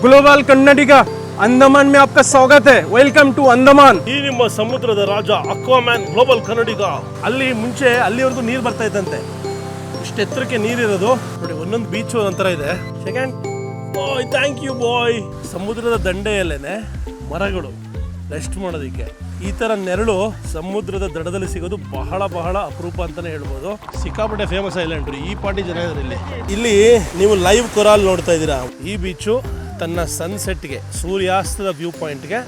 Global Kannadiga Andaman में आपका स्वागत है. Welcome to Andaman. ಈ ನಿಮ್ಮ ಸಮುದ್ರದ ರಾಜ ಅಕ್ವಾಮ್ಯಾನ್ ಗ್ಲೋಬಲ್ ಕನ್ನಡಿಗ. ಅಲ್ಲಿ ಮುಂಚೆ ಅಲ್ಲಿವರೆಗೂ ನೀರು ಬರ್ತಾ ಇದ್ದಂತೆ. ಇಷ್ಟು ಎತ್ತರಕ್ಕೆ ನೀರಿರೋದು ನೋಡಿ. ಒಂದೊಂದು ಬೀಚ್ ಒಂಥರ ಇದೆ. Second boy, thank you boy. ಸಮುದ್ರದ ದಂಡೆಯಲ್ಲೇನೆ ಮರಗಳು ರೆಸ್ಟ್ ಮಾಡೋದಕ್ಕೆ. ಈ ತರ ನೆರಳು ಸಮುದ್ರದ ದಡದಲ್ಲಿ ಸಿಗೋದು ಬಹಳ ಬಹಳ ಅಪರೂಪ ಅಂತಾನೆ ಹೇಳ್ಬೋದು. ಸಿಕ್ಕಾಪಟ್ಟೆ ಫೇಮಸ್ ಐಲ್ಯಾಂಡ್ ರೀ. ಈ ಪಾರ್ಟಿ ಜನ ಇದ್ದಾರೆ ಇಲ್ಲಿ ನೀವು ಲೈವ್ ಕೊರಾಲ್ ನೋಡ್ತಾ ಇದ್ದೀರಾ. ಈ ಬೀಚು ತನ್ನ ಸನ್ಸೆಟ್ಗೆ, ಸೂರ್ಯಾಸ್ತದ ವ್ಯೂ ಪಾಯಿಂಟ್ಗೆ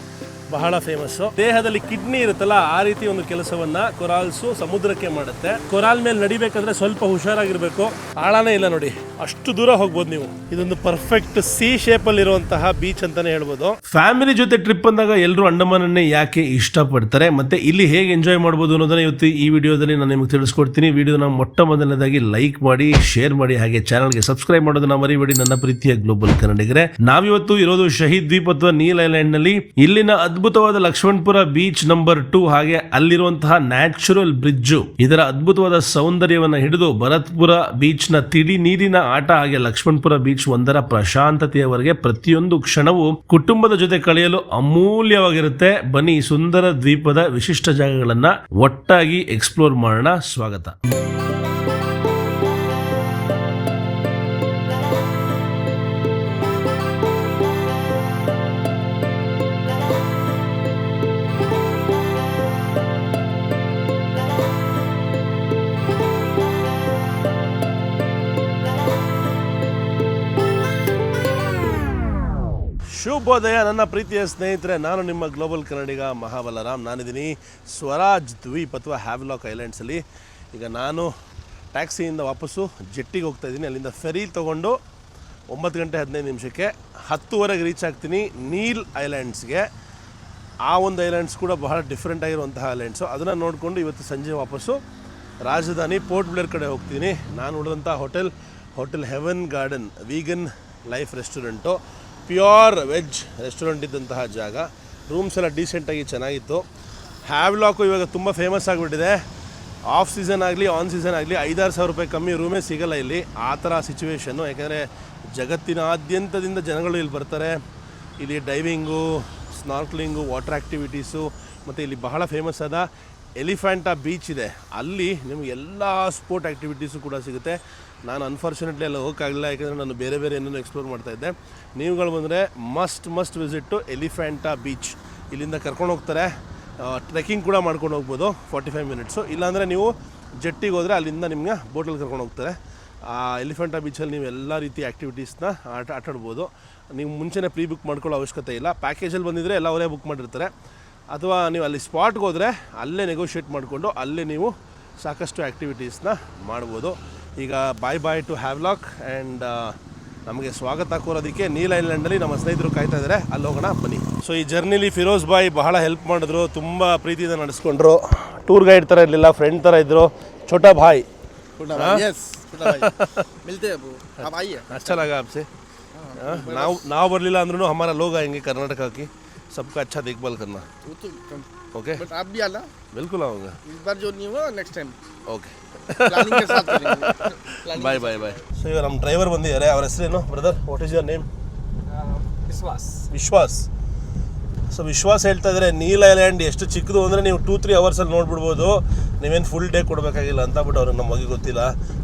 ಬಹಳ ಫೇಮಸ್ಸು. ದೇಹದಲ್ಲಿ ಕಿಡ್ನಿ ಇರುತ್ತಲ್ಲ, ಆ ರೀತಿ ಒಂದು ಕೆಲಸವನ್ನ ಕೊರಾಲ್ಸು ಸಮುದ್ರಕ್ಕೆ ಮಾಡುತ್ತೆ. ಕೊರಾಲ್ ಮೇಲೆ ನಡಿಬೇಕಂದ್ರೆ ಸ್ವಲ್ಪ ಹುಷಾರಾಗಿರ್ಬೇಕು. ಆಳನೇ ಇಲ್ಲ ನೋಡಿ, ಅಷ್ಟು ದೂರ ಹೋಗ್ಬೋದು ನೀವು. ಇದೊಂದು ಪರ್ಫೆಕ್ಟ್ ಸಿ ಶೇಪ್ ಅಲ್ಲಿ ಇರುವಂತಹ ಬೀಚ್ ಅಂತಾನೆ ಹೇಳ್ಬೋದು. ಫ್ಯಾಮಿಲಿ ಜೊತೆ ಟ್ರಿಪ್ ಅಂದಾಗ ಎಲ್ಲರೂ ಅಂಡಮಾನನ್ನೇ ಯಾಕೆ ಇಷ್ಟಪಡ್ತಾರೆ ಮತ್ತೆ ಇಲ್ಲಿ ಹೇಗೆ ಎಂಜಾಯ್ ಮಾಡ್ಬೋದು ಅನ್ನೋದನ್ನ ಇವತ್ತು ಈ ವಿಡಿಯೋದಲ್ಲಿ ನಾನು ನಿಮಗೆ ತಿಳಿಸ್ಕೊಡ್ತೀನಿ. ವಿಡಿಯೋನ ಮೊಟ್ಟ ಮೊದಲನೇದಾಗಿ ಲೈಕ್ ಮಾಡಿ, ಶೇರ್ ಮಾಡಿ, ಹಾಗೆ ಚಾನಲ್ಗೆ ಸಬ್ಸ್ಕ್ರೈಬ್ ಮಾಡೋದನ್ನ ಮರಿಬೇಡಿ. ನನ್ನ ಪ್ರೀತಿಯ ಗ್ಲೋಬಲ್ ಕನ್ನಡಿಗರೇ, ನಾವಿವತ್ತು ಇರೋದು ಶಹೀದ್ ದ್ವೀಪ್ ಅಥವಾ ನೀಲ್ ಐಲ್ಯಾಂಡ್ ನಲ್ಲಿ. ಇಲ್ಲಿನ ಅದ್ಭುತವಾದ ಲಕ್ಷ್ಮಣಪುರ ಬೀಚ್ ನಂಬರ್ 2 ಹಾಗೆ ಅಲ್ಲಿರುವಂತಹ ನ್ಯಾಚುರಲ್ ಬ್ರಿಡ್ಜ್, ಇದರ ಅದ್ಭುತವಾದ ಸೌಂದರ್ಯವನ್ನ ಹಿಡಿದು ಭರತ್ಪುರ ಬೀಚ್ ನ ತಿಳಿ ನೀರಿನ ಆಟ ಹಾಗೆ ಲಕ್ಷ್ಮಣಪುರ ಬೀಚ್ ಒಂದರ ಪ್ರಶಾಂತತೆಯವರೆಗೆ ಪ್ರತಿಯೊಂದು ಕ್ಷಣವೂ ಕುಟುಂಬದ ಜೊತೆ ಕಳೆಯಲು ಅಮೂಲ್ಯವಾಗಿರುತ್ತೆ. ಬನ್ನಿ, ಸುಂದರ ದ್ವೀಪದ ವಿಶಿಷ್ಟ ಜಾಗಗಳನ್ನ ಒಟ್ಟಾಗಿ ಎಕ್ಸ್ಪ್ಲೋರ್ ಮಾಡೋಣ. ಸ್ವಾಗತ. ಶುಭೋದಯ ನನ್ನ ಪ್ರೀತಿಯ ಸ್ನೇಹಿತರೆ, ನಾನು ನಿಮ್ಮ ಗ್ಲೋಬಲ್ ಕನ್ನಡಿಗ ಮಹಾಬಲರಾಮ್. ನಾನಿದ್ದೀನಿ ಸ್ವರಾಜ್ ದ್ವೀಪ್ ಅಥವಾ ಹ್ಯಾವ್ಲಾಕ್ ಐಲ್ಯಾಂಡ್ಸಲ್ಲಿ. ಈಗ ನಾನು ಟ್ಯಾಕ್ಸಿಯಿಂದ ವಾಪಸ್ಸು ಜೆಟ್ಟಿಗೆ ಹೋಗ್ತಾ ಇದ್ದೀನಿ. ಅಲ್ಲಿಂದ ಫೆರಿ ತೊಗೊಂಡು 9 ಗಂಟೆ 15 ನಿಮಿಷಕ್ಕೆ 10:15 ರೀಚ್ ಆಗ್ತೀನಿ ನೀಲ್ ಐಲ್ಯಾಂಡ್ಸ್ಗೆ. ಆ ಒಂದು ಐಲ್ಯಾಂಡ್ಸ್ ಕೂಡ ಬಹಳ ಡಿಫ್ರೆಂಟ್ ಆಗಿರುವಂತಹ ಐಲ್ಯಾಂಡ್ಸು. ಅದನ್ನು ನೋಡಿಕೊಂಡು ಇವತ್ತು ಸಂಜೆ ವಾಪಸ್ಸು ರಾಜಧಾನಿ ಪೋರ್ಟ್ ಬ್ಲೇರ್ ಕಡೆ ಹೋಗ್ತೀನಿ. ನಾನು ನೋಡಿದಂಥ hotel heaven garden vegan life restaurant, pure veg restaurant ಇದ್ದಂತಹ ಜಾಗ. ರೂಮ್ಸ್ ಎಲ್ಲ ಡೀಸೆಂಟಾಗಿ ಚೆನ್ನಾಗಿತ್ತು. ಹ್ಯಾವ್ಲಾಕು ಇವಾಗ ತುಂಬ ಫೇಮಸ್ ಆಗಿಬಿಟ್ಟಿದೆ. ಆಫ್ ಸೀಸನ್ ಆಗಲಿ ಆನ್ ಸೀಸನ್ ಆಗಲಿ 5-6 ಸಾವಿರ ರೂಪಾಯಿ ಕಮ್ಮಿ ರೂಮೇ ಸಿಗೋಲ್ಲ ಇಲ್ಲಿ. ಆ ಥರ ಸಿಚುವೇಶನ್ನು. ಯಾಕೆಂದರೆ ಜಗತ್ತಿನಾದ್ಯಂತದಿಂದ ಜನಗಳು ಇಲ್ಲಿ ಬರ್ತಾರೆ. ಇಲ್ಲಿ ಡೈವಿಂಗು, ಸ್ನಾರ್ಕ್ಲಿಂಗು, ವಾಟರ್ ಆ್ಯಕ್ಟಿವಿಟೀಸು, ಮತ್ತು ಇಲ್ಲಿ ಬಹಳ ಫೇಮಸ್ ಆದ ಎಲಿಫೆಂಟಾ ಬೀಚ್ ಇದೆ. ಅಲ್ಲಿ ನಿಮಗೆ ಎಲ್ಲ ಸ್ಪೋರ್ಟ್ ಆ್ಯಕ್ಟಿವಿಟೀಸು ಕೂಡ ಸಿಗುತ್ತೆ. ನಾನು ಅನ್ಫಾರ್ಚುನೇಟ್ಲಿ ಎಲ್ಲ ಹೋಗೋಕ್ಕಾಗಲಿಲ್ಲ, ಯಾಕೆಂದರೆ ನಾನು ಬೇರೆ ಏನೇನೋ ಎಕ್ಸ್ಪ್ಲೋರ್ ಮಾಡ್ತಾಯಿದ್ದೆ. ನೀವುಗಳು ಬಂದರೆ ಮಸ್ಟ್ ವಿಸಿಟ್ಟು ಎಲಿಫೆಂಟಾ ಬೀಚ್. ಇಲ್ಲಿಂದ ಕರ್ಕೊಂಡು ಹೋಗ್ತಾರೆ. ಟ್ರೆಕ್ಕಿಂಗ್ ಕೂಡ ಮಾಡ್ಕೊಂಡು ಹೋಗ್ಬೋದು 45 ಮಿನಿಟ್ಸು. ಇಲ್ಲಾಂದರೆ ನೀವು ಜೆಟ್ಟಿಗೆ ಹೋದರೆ ಅಲ್ಲಿಂದ ನಿಮ್ಗೆ ಬೋಟಲ್ಲಿ ಕರ್ಕೊಂಡು ಹೋಗ್ತಾರೆ. ಆ ಎಲಿಫೆಂಟಾ ಬೀಚಲ್ಲಿ ನೀವು ಎಲ್ಲ ರೀತಿ ಆ್ಯಕ್ಟಿವಿಟೀಸ್ನ ಆಟಾಡ್ಬೋದು. ನೀವು ಮುಂಚೆನೇ ಪ್ರೀ ಬುಕ್ ಮಾಡ್ಕೊಳ್ಳೋ ಅವಶ್ಯಕತೆ ಇಲ್ಲ. ಪ್ಯಾಕೇಜಲ್ಲಿ ಬಂದಿದ್ದರೆ ಎಲ್ಲ ಅವರೇ ಬುಕ್ ಮಾಡಿರ್ತಾರೆ. ಅಥವಾ ನೀವು ಅಲ್ಲಿ ಸ್ಪಾಟ್ಗೆ ಹೋದರೆ ಅಲ್ಲೇ ನೆಗೋಷಿಯೇಟ್ ಮಾಡಿಕೊಂಡು ಅಲ್ಲೇ ನೀವು ಸಾಕಷ್ಟು ಆ್ಯಕ್ಟಿವಿಟೀಸ್ನ ಮಾಡ್ಬೋದು. ಈಗ ಬಾಯ್ ಟು ಹ್ಯಾವ್ಲಾಕ್ ಆ್ಯಂಡ್ ನಮಗೆ ಸ್ವಾಗತ ಕೋರೋದಕ್ಕೆ ನೀಲ್ ಐಲ್ಯಾಂಡಲ್ಲಿ ನಮ್ಮ ಸ್ನೇಹಿತರು ಕಾಯ್ತಾ ಇದ್ದಾರೆ. ಅಲ್ಲಿ ಹೋಗೋಣ ಬನ್ನಿ. ಸೊ ಈ ಜರ್ನಿಲಿ ಫಿರೋಜ್ ಬಾಯ್ ಬಹಳ ಹೆಲ್ಪ್ ಮಾಡಿದ್ರು, ತುಂಬ ಪ್ರೀತಿಯಿಂದ ನಡೆಸ್ಕೊಂಡ್ರು. ಟೂರ್ ಗೈಡ್ ಥರ ಇರಲಿಲ್ಲ, ಫ್ರೆಂಡ್ ಥರ ಇದ್ದರು. ಛೋಟಾ ಭಾಯ್ अच्छा लगा आपसे. ನಾವು ಬರಲಿಲ್ಲ ಅಂದ್ರೂ हमारा लोग आएंगे कर्नाटक की, सबका अच्छा देखभाल करना. ओके, बट आप भी आना. बिल्कुल आऊँगा. इस बार जो नहीं हुआ नेक्स्ट टाइम ओके, प्लानिंग के साथ करेंगे. ಬಾಯ್. ಸೊ ಇವಾಗ ನಮ್ಮ ಡ್ರೈವರ್ ಬಂದಿದ್ದಾರೆ. ಅವ್ರ ಹೆಸರೇನು brother? What is your name? Vishwas. So Vishwas ಹೇಳ್ತಾ ಇದ್ದಾರೆ ನೀಲ್ ಐಲ್ಯಾಂಡ್ ಎಷ್ಟು ಚಿಕ್ಕದು ಅಂದರೆ ನೀವು 2-3 ಅವರ್ಸಲ್ಲಿ ನೋಡ್ಬಿಡ್ಬೋದು, ನೀವೇನು ಫುಲ್ ಡೇ ಕೊಡಬೇಕಾಗಿಲ್ಲ ಅಂತ. ಬಟ್ ಅವ್ರಿಗೆ ನಮಗೆ ಗೊತ್ತಿಲ್ಲ,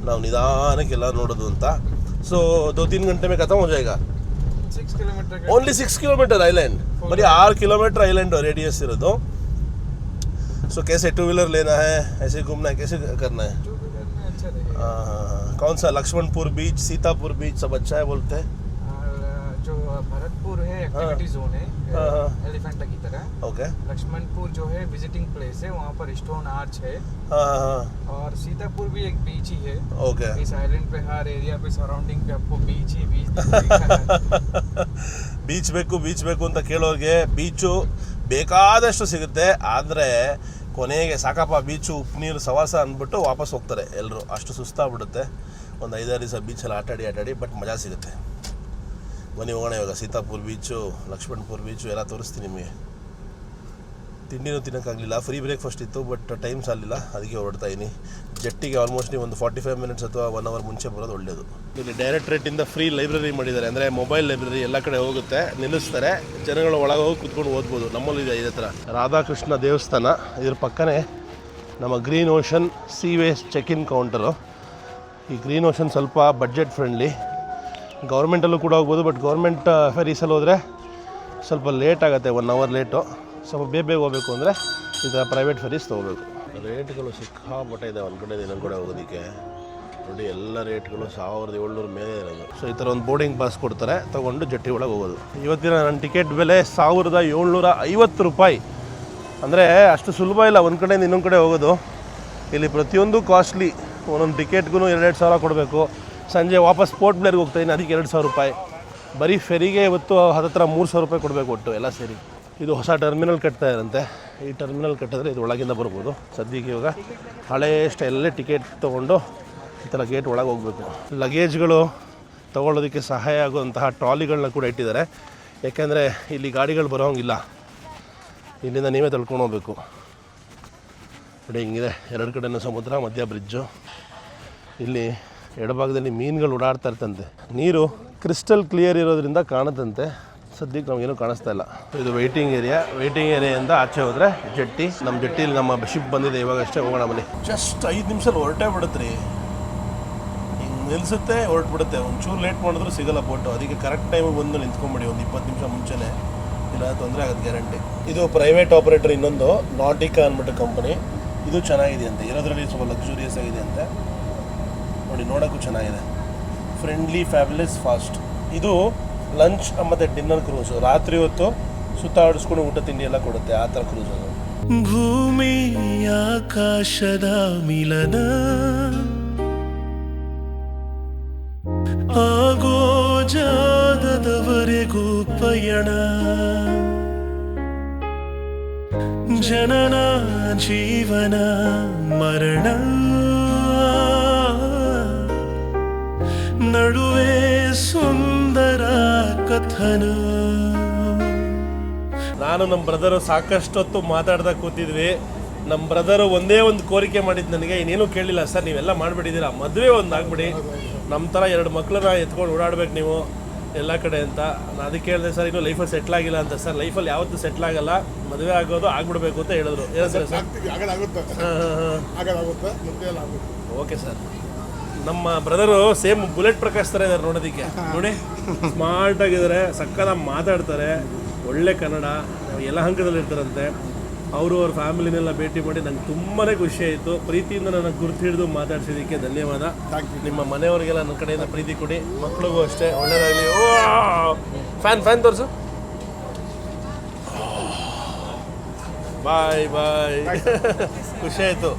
ನಾವು ನಿಧಾನಕ್ಕೆಲ್ಲ ನೋಡೋದು ಅಂತ. ಸೊ 2-3 घंटे में खत्म हो जाएगा. 6 किलोमीटर ओनली 6 किलोमीटर आइलैंड. बड़ी 6 किलोमीटर आइलैंड रेडियस इरोದು. सो कैसे 2 व्हीलर लेना है, ऐसे घूमना है, कैसे करना है? अच्छा रहेगा. कौन सा लक्ष्मणपुर बीच, सीतापुर बीच सब अच्छा है बोलते हैं. जो भरतपुर है एक्टिविटी जोन है एलिफेंटा की तरह. ओके. लक्ष्मणपुर जो है विजिटिंग प्लेस है, वहाँ पर स्टोन आर्च है. और सीतापुर भी एक बीच ही है. ओके. इस आइलैंड पे हर एरिया पे सराउंडिंग पे आपको बीच ಬೀಚ್ ಬೇಕು ಅಂತ ಕೇಳೋರಿಗೆ ಬೀಚು ಬೇಕಾದಷ್ಟು ಸಿಗುತ್ತೆ. ಆದರೆ ಕೊನೆಗೆ ಸಾಕಪ್ಪ ಬೀಚು, ಉಪ್ಪು ನೀರು ಸವಾಸ ಅಂದ್ಬಿಟ್ಟು ವಾಪಸ್ ಹೋಗ್ತಾರೆ ಎಲ್ಲರೂ. ಅಷ್ಟು ಸುಸ್ತಾಗ್ಬಿಡುತ್ತೆ. ಒಂದು 5-6 ದಿವಸ ಬೀಚಲ್ಲಿ ಆಟಾಡಿ ಬಟ್ ಮಜಾ ಸಿಗುತ್ತೆ. ಬನ್ನಿ ಹೋಗೋಣ ಇವಾಗ. ಸೀತಾಪುರ್ ಬೀಚು, ಲಕ್ಷ್ಮಣಪುರ್ ಬೀಚು ಎಲ್ಲ ತೋರಿಸ್ತೀನಿ ನಿಮಗೆ. ತಿಂಡಿನೂ ತಿನ್ನೋಕ್ಕಾಗಲಿಲ್ಲ. ಫ್ರೀ ಬ್ರೇಕ್ಫಾಸ್ಟ್ ಇತ್ತು, ಬಟ್ ಟೈಮ್ ಸಾಲಿಲ್ಲ, ಅದಕ್ಕೆ ಹೊರಡ್ತಾ ಇದ್ದೀನಿ. ಜೆಟ್ಟಿಗೆ ಆಲ್ಮೋಸ್ಟ್ ನೀವು ಒಂದು 45 ಮಿನಿಟ್ಸ್ ಅಥವಾ 1 ಅವರ್ ಮುಂಚೆ ಬರೋದು ಒಳ್ಳೆಯದು. ಇಲ್ಲಿ ಡೈರೆಕ್ಟ್ ರೇಟಿಂದ ಫ್ರೀ ಲೈಬ್ರರಿ ಮಾಡಿದ್ದಾರೆ. ಅಂದರೆ ಮೊಬೈಲ್ ಲೈಬ್ರರಿ ಎಲ್ಲ ಕಡೆ ಹೋಗುತ್ತೆ, ನಿಲ್ಲಿಸ್ತಾರೆ, ಜನಗಳು ಒಳಗೆ ಹೋಗಿ ಕುತ್ಕೊಂಡು ಓದ್ಬೋದು. ನಮ್ಮಲ್ಲಿ ಇದೆ ಇದೇ ಥರ. ರಾಧಾಕೃಷ್ಣ ದೇವಸ್ಥಾನ, ಇದ್ರ ಪಕ್ಕನೇ ನಮ್ಮ green ocean sea waste check in counter. ಈ ಗ್ರೀನ್ ಓಷನ್ ಸ್ವಲ್ಪ ಬಡ್ಜೆಟ್ ಫ್ರೆಂಡ್ಲಿ, ಗೌರ್ಮೆಂಟಲ್ಲೂ ಕೂಡ ಹೋಗ್ಬೋದು. ಬಟ್ ಗೌರ್ಮೆಂಟ್ ಫೆರೀಸಲ್ಲಿ ಹೋದರೆ ಸ್ವಲ್ಪ ಲೇಟ್ ಆಗುತ್ತೆ, 1 ಅವರ್ ಲೇಟು. ಸ್ವಲ್ಪ ಬೇಗ ಹೋಗಬೇಕು ಅಂದರೆ ಈ ಥರ ಪ್ರೈವೇಟ್ ಫೆರೀಸ್ ತೊಗೋಬೇಕು. ರೇಟ್ಗಳು ಸಿಕ್ಕಾಪಟ್ಟೆ ಇದೆ ಒಂದು ಕಡೆ ಇನ್ನೊಂದು ಕಡೆ ಹೋಗೋದಕ್ಕೆ. ನೋಡಿ ಎಲ್ಲ ರೇಟ್ಗಳು 1700 ಮೇಲೆ ಇರೋದು. ಸೊ ಈ ಥರ ಒಂದು ಬೋರ್ಡಿಂಗ್ ಪಾಸ್ ಕೊಡ್ತಾರೆ, ತೊಗೊಂಡು ಜೆಟ್ಟಿ ಒಳಗೆ ಹೋಗೋದು. ಇವತ್ತಿನ ನನ್ನ ಟಿಕೆಟ್ ಬೆಲೆ 1750 ರೂಪಾಯಿ. ಅಂದರೆ ಅಷ್ಟು ಸುಲಭ ಇಲ್ಲ ಒಂದು ಕಡೆಯಿಂದ ಇನ್ನೊಂದು ಕಡೆ ಹೋಗೋದು. ಇಲ್ಲಿ ಪ್ರತಿಯೊಂದು ಕಾಸ್ಟ್ಲಿ. ಒಂದೊಂದು ಟಿಕೆಟ್ಗೂ 2,000 ಕೊಡಬೇಕು. ಸಂಜೆ ವಾಪಸ್ ಪೋರ್ಟ್ ಬ್ಲೇರ್ಗೆ ಹೋಗ್ತಾಯಿದ್ದೀನಿ, ಅದಕ್ಕೆ 2,000 ರೂಪಾಯಿ. ಬರೀ ಫೆರಿಗೆ ಇವತ್ತು ಹತ್ತಿರ 3,000 ರೂಪಾಯಿ ಕೊಡಬೇಕು ಒಟ್ಟು ಎಲ್ಲ ಸೇರಿ. ಇದು ಹೊಸ ಟರ್ಮಿನಲ್ ಕಟ್ತಾ ಇರಂತೆ. ಈ ಟರ್ಮಿನಲ್ ಕಟ್ಟಿದ್ರೆ ಇದು ಒಳಗಿಂದ ಬರ್ಬೋದು. ಸದ್ಯಕ್ಕೆ ಇವಾಗ ಹಳೇ ಸ್ಟೈಲಲ್ಲೇ ಟಿಕೆಟ್ ತೊಗೊಂಡು ಈ ಥರ ಗೇಟ್ ಒಳಗೆ ಹೋಗಬೇಕು. ಲಗೇಜ್ಗಳು ತೊಗೊಳ್ಳೋದಕ್ಕೆ ಸಹಾಯ ಆಗುವಂತಹ ಟ್ರಾಲಿಗಳನ್ನ ಕೂಡ ಇಟ್ಟಿದ್ದಾರೆ. ಯಾಕೆಂದರೆ ಇಲ್ಲಿ ಗಾಡಿಗಳು ಬರೋಂಗಿಲ್ಲ, ಇಲ್ಲಿಂದ ನೀವೇ ತಳ್ಕೊಂಡು ಹೋಗ್ಬೇಕು. ನೋಡಿ ಹಿಂಗಿದೆ, 2 ಕಡೆಯೂ ಸಮುದ್ರ, ಮಧ್ಯ ಬ್ರಿಡ್ಜು. ಇಲ್ಲಿ ಎಡಭಾಗದಲ್ಲಿ ಮೀನುಗಳು ಓಡಾಡ್ತಾ ಇರ್ತಂತೆ. ನೀರು ಕ್ರಿಸ್ಟಲ್ ಕ್ಲಿಯರ್ ಇರೋದ್ರಿಂದ ಕಾಣುತ್ತಂತೆ. ಸದ್ಯಕ್ಕೆ ನಮಗೇನು ಕಾಣಿಸ್ತಾ ಇಲ್ಲ. ಇದು ವೆಯ್ಟಿಂಗ್ ಏರಿಯಾಯಿಂದ ಆಚೆ ಹೋದರೆ ಜೆಟ್ಟಿ. ನಮ್ಮ ಜೆಟ್ಟಿಲಿ ನಮ್ಮ ಶಿಪ್ ಬಂದಿದೆ ಇವಾಗ ಅಷ್ಟೇ. ಹೋಗೋಣ ಬನ್ನಿ. ಜಸ್ಟ್ 5 ನಿಮಿಷದಲ್ಲಿ ಹೊರಟೇ ಬಿಡುತ್ತೆ ರೀ. ಹಿಂಗೆ ನಿಲ್ಲಿಸುತ್ತೆ, ಹೊರಟ್ಬಿಡುತ್ತೆ. ಒಂಚೂರು ಲೇಟ್ ಮಾಡಿದ್ರು ಸಿಗೋಲ್ಲ ಬೋಟು. ಅದಕ್ಕೆ ಕರೆಕ್ಟ್ ಟೈಮಿಗೆ ಬಂದು ನಿಂತ್ಕೊಂಬಿಡಿ, ಒಂದು 20 ನಿಮಿಷ ಮುಂಚೆನೇ. ಇಲ್ಲ ತೊಂದರೆ ಆಗೋದು ಗ್ಯಾರಂಟಿ. ಇದು ಪ್ರೈವೇಟ್ ಆಪರೇಟರ್ ಇನ್ನೊಂದು ನಾಟಿಕಾ ಅಂದ್ಬಿಟ್ಟು ಕಂಪನಿ. ಇದು ಚೆನ್ನಾಗಿದೆ ಅಂತೆ, ಇರೋದ್ರಲ್ಲಿ ಸ್ವಲ್ಪ ಲಕ್ಸುರಿಯಸ್ ಆಗಿದೆ ಅಂತೆ. ನೋಡಿ ನೋಡೋಕ್ಕೂ ಚೆನ್ನಾಗಿದೆ. Friendly, fabulous, fast. ಇದು ಲಂಚ್ ಮತ್ತು ಡಿನ್ನರ್ ಕ್ರೂಸು. ರಾತ್ರಿ ಹೊತ್ತು ಸುತ್ತಾಡಿಸ್ಕೊಂಡು ಊಟ ತಿಂಡಿ ಎಲ್ಲ ಕೊಡುತ್ತೆ, ಆ ಥರ ಕ್ರೂಸ್ ಅದು. ಭೂಮಿ ಆಕಾಶದ ಮಿಲನ ಆಗೋ ಜಾಗದವರೆಗೂ ಪಯಣ. ಜನನ ಜೀವನ ಮರಣ ನಡುವೆ ಸುಂದರ ಕಥನ. ನಾನು ನಮ್ಮ ಬ್ರದರು ಸಾಕಷ್ಟು ಹೊತ್ತು ಮಾತಾಡ್ತಾ ಕೂತಿದ್ವಿ. ನಮ್ಮ ಬ್ರದರು ಒಂದೇ ಒಂದು ಕೋರಿಕೆ ಮಾಡಿದ್ದು ನನಗೆ, ಇನ್ನೇನು ಕೇಳಿಲ್ಲ. ಸರ್ ನೀವೆಲ್ಲ ಮಾಡಿಬಿಟ್ಟಿದ್ದೀರಾ, ಮದುವೆ ಒಂದು ಆಗ್ಬಿಡಿ, ನಮ್ಮ ಥರ 2 ಮಕ್ಕಳನ್ನ ಎತ್ಕೊಂಡು ಓಡಾಡ್ಬೇಕು ನೀವು ಎಲ್ಲ ಕಡೆ ಅಂತ. ನಾನು ಅದಕ್ಕೆ ಹೇಳಿದೆ, ಸರ್ ಇನ್ನೂ ಲೈಫಲ್ಲಿ ಸೆಟ್ಲ್ ಆಗಿಲ್ಲ ಅಂತ. ಸರ್ ಲೈಫಲ್ಲಿ ಯಾವತ್ತೂ ಸೆಟ್ಲ್ ಆಗಲ್ಲ, ಮದುವೆ ಆಗೋದು ಆಗ್ಬಿಡ್ಬೇಕು ಅಂತ ಹೇಳಿದ್ರು. ಏನಂತಾರೆ ಸರ್? Okay sir. ನಮ್ಮ ಬ್ರದರು ಸೇಮ್ ಬುಲೆಟ್ ಪ್ರಕಾಶ್ ಥರ ಇದ್ದಾರೆ ನೋಡೋದಕ್ಕೆ. ನೋಡಿ ಸ್ಮಾರ್ಟ್ ಆಗಿದ್ದಾರೆ, ಸಕ್ಕತ್ತಾಗಿ ಮಾತಾಡ್ತಾರೆ, ಒಳ್ಳೆ ಕನ್ನಡ, ಯಲಹಂಕದಲ್ಲಿ ಇರ್ತಾರಂತೆ. ಅವರು ಅವ್ರ ಫ್ಯಾಮಿಲಿನೆಲ್ಲ ಭೇಟಿ ಮಾಡಿ ನಂಗೆ ತುಂಬಾ ಖುಷಿ ಆಯಿತು. ಪ್ರೀತಿಯಿಂದ ನನಗೆ ಗುರ್ತು ಹಿಡಿದು ಮಾತಾಡ್ಸಿದ್ದಕ್ಕೆ ಧನ್ಯವಾದ. ನಿಮ್ಮ ಮನೆಯವರಿಗೆಲ್ಲ ನನ್ನ ಕಡೆಯಿಂದ ಪ್ರೀತಿ ಕೊಡಿ, ಮಕ್ಕಳಿಗೂ ಅಷ್ಟೇ ಒಳ್ಳೆಯದಾಗಲಿ. ಫ್ಯಾನ್ ತೋರಿಸು. ಬಾಯ್ ಬಾಯ್. ಖುಷಿ ಆಯಿತು.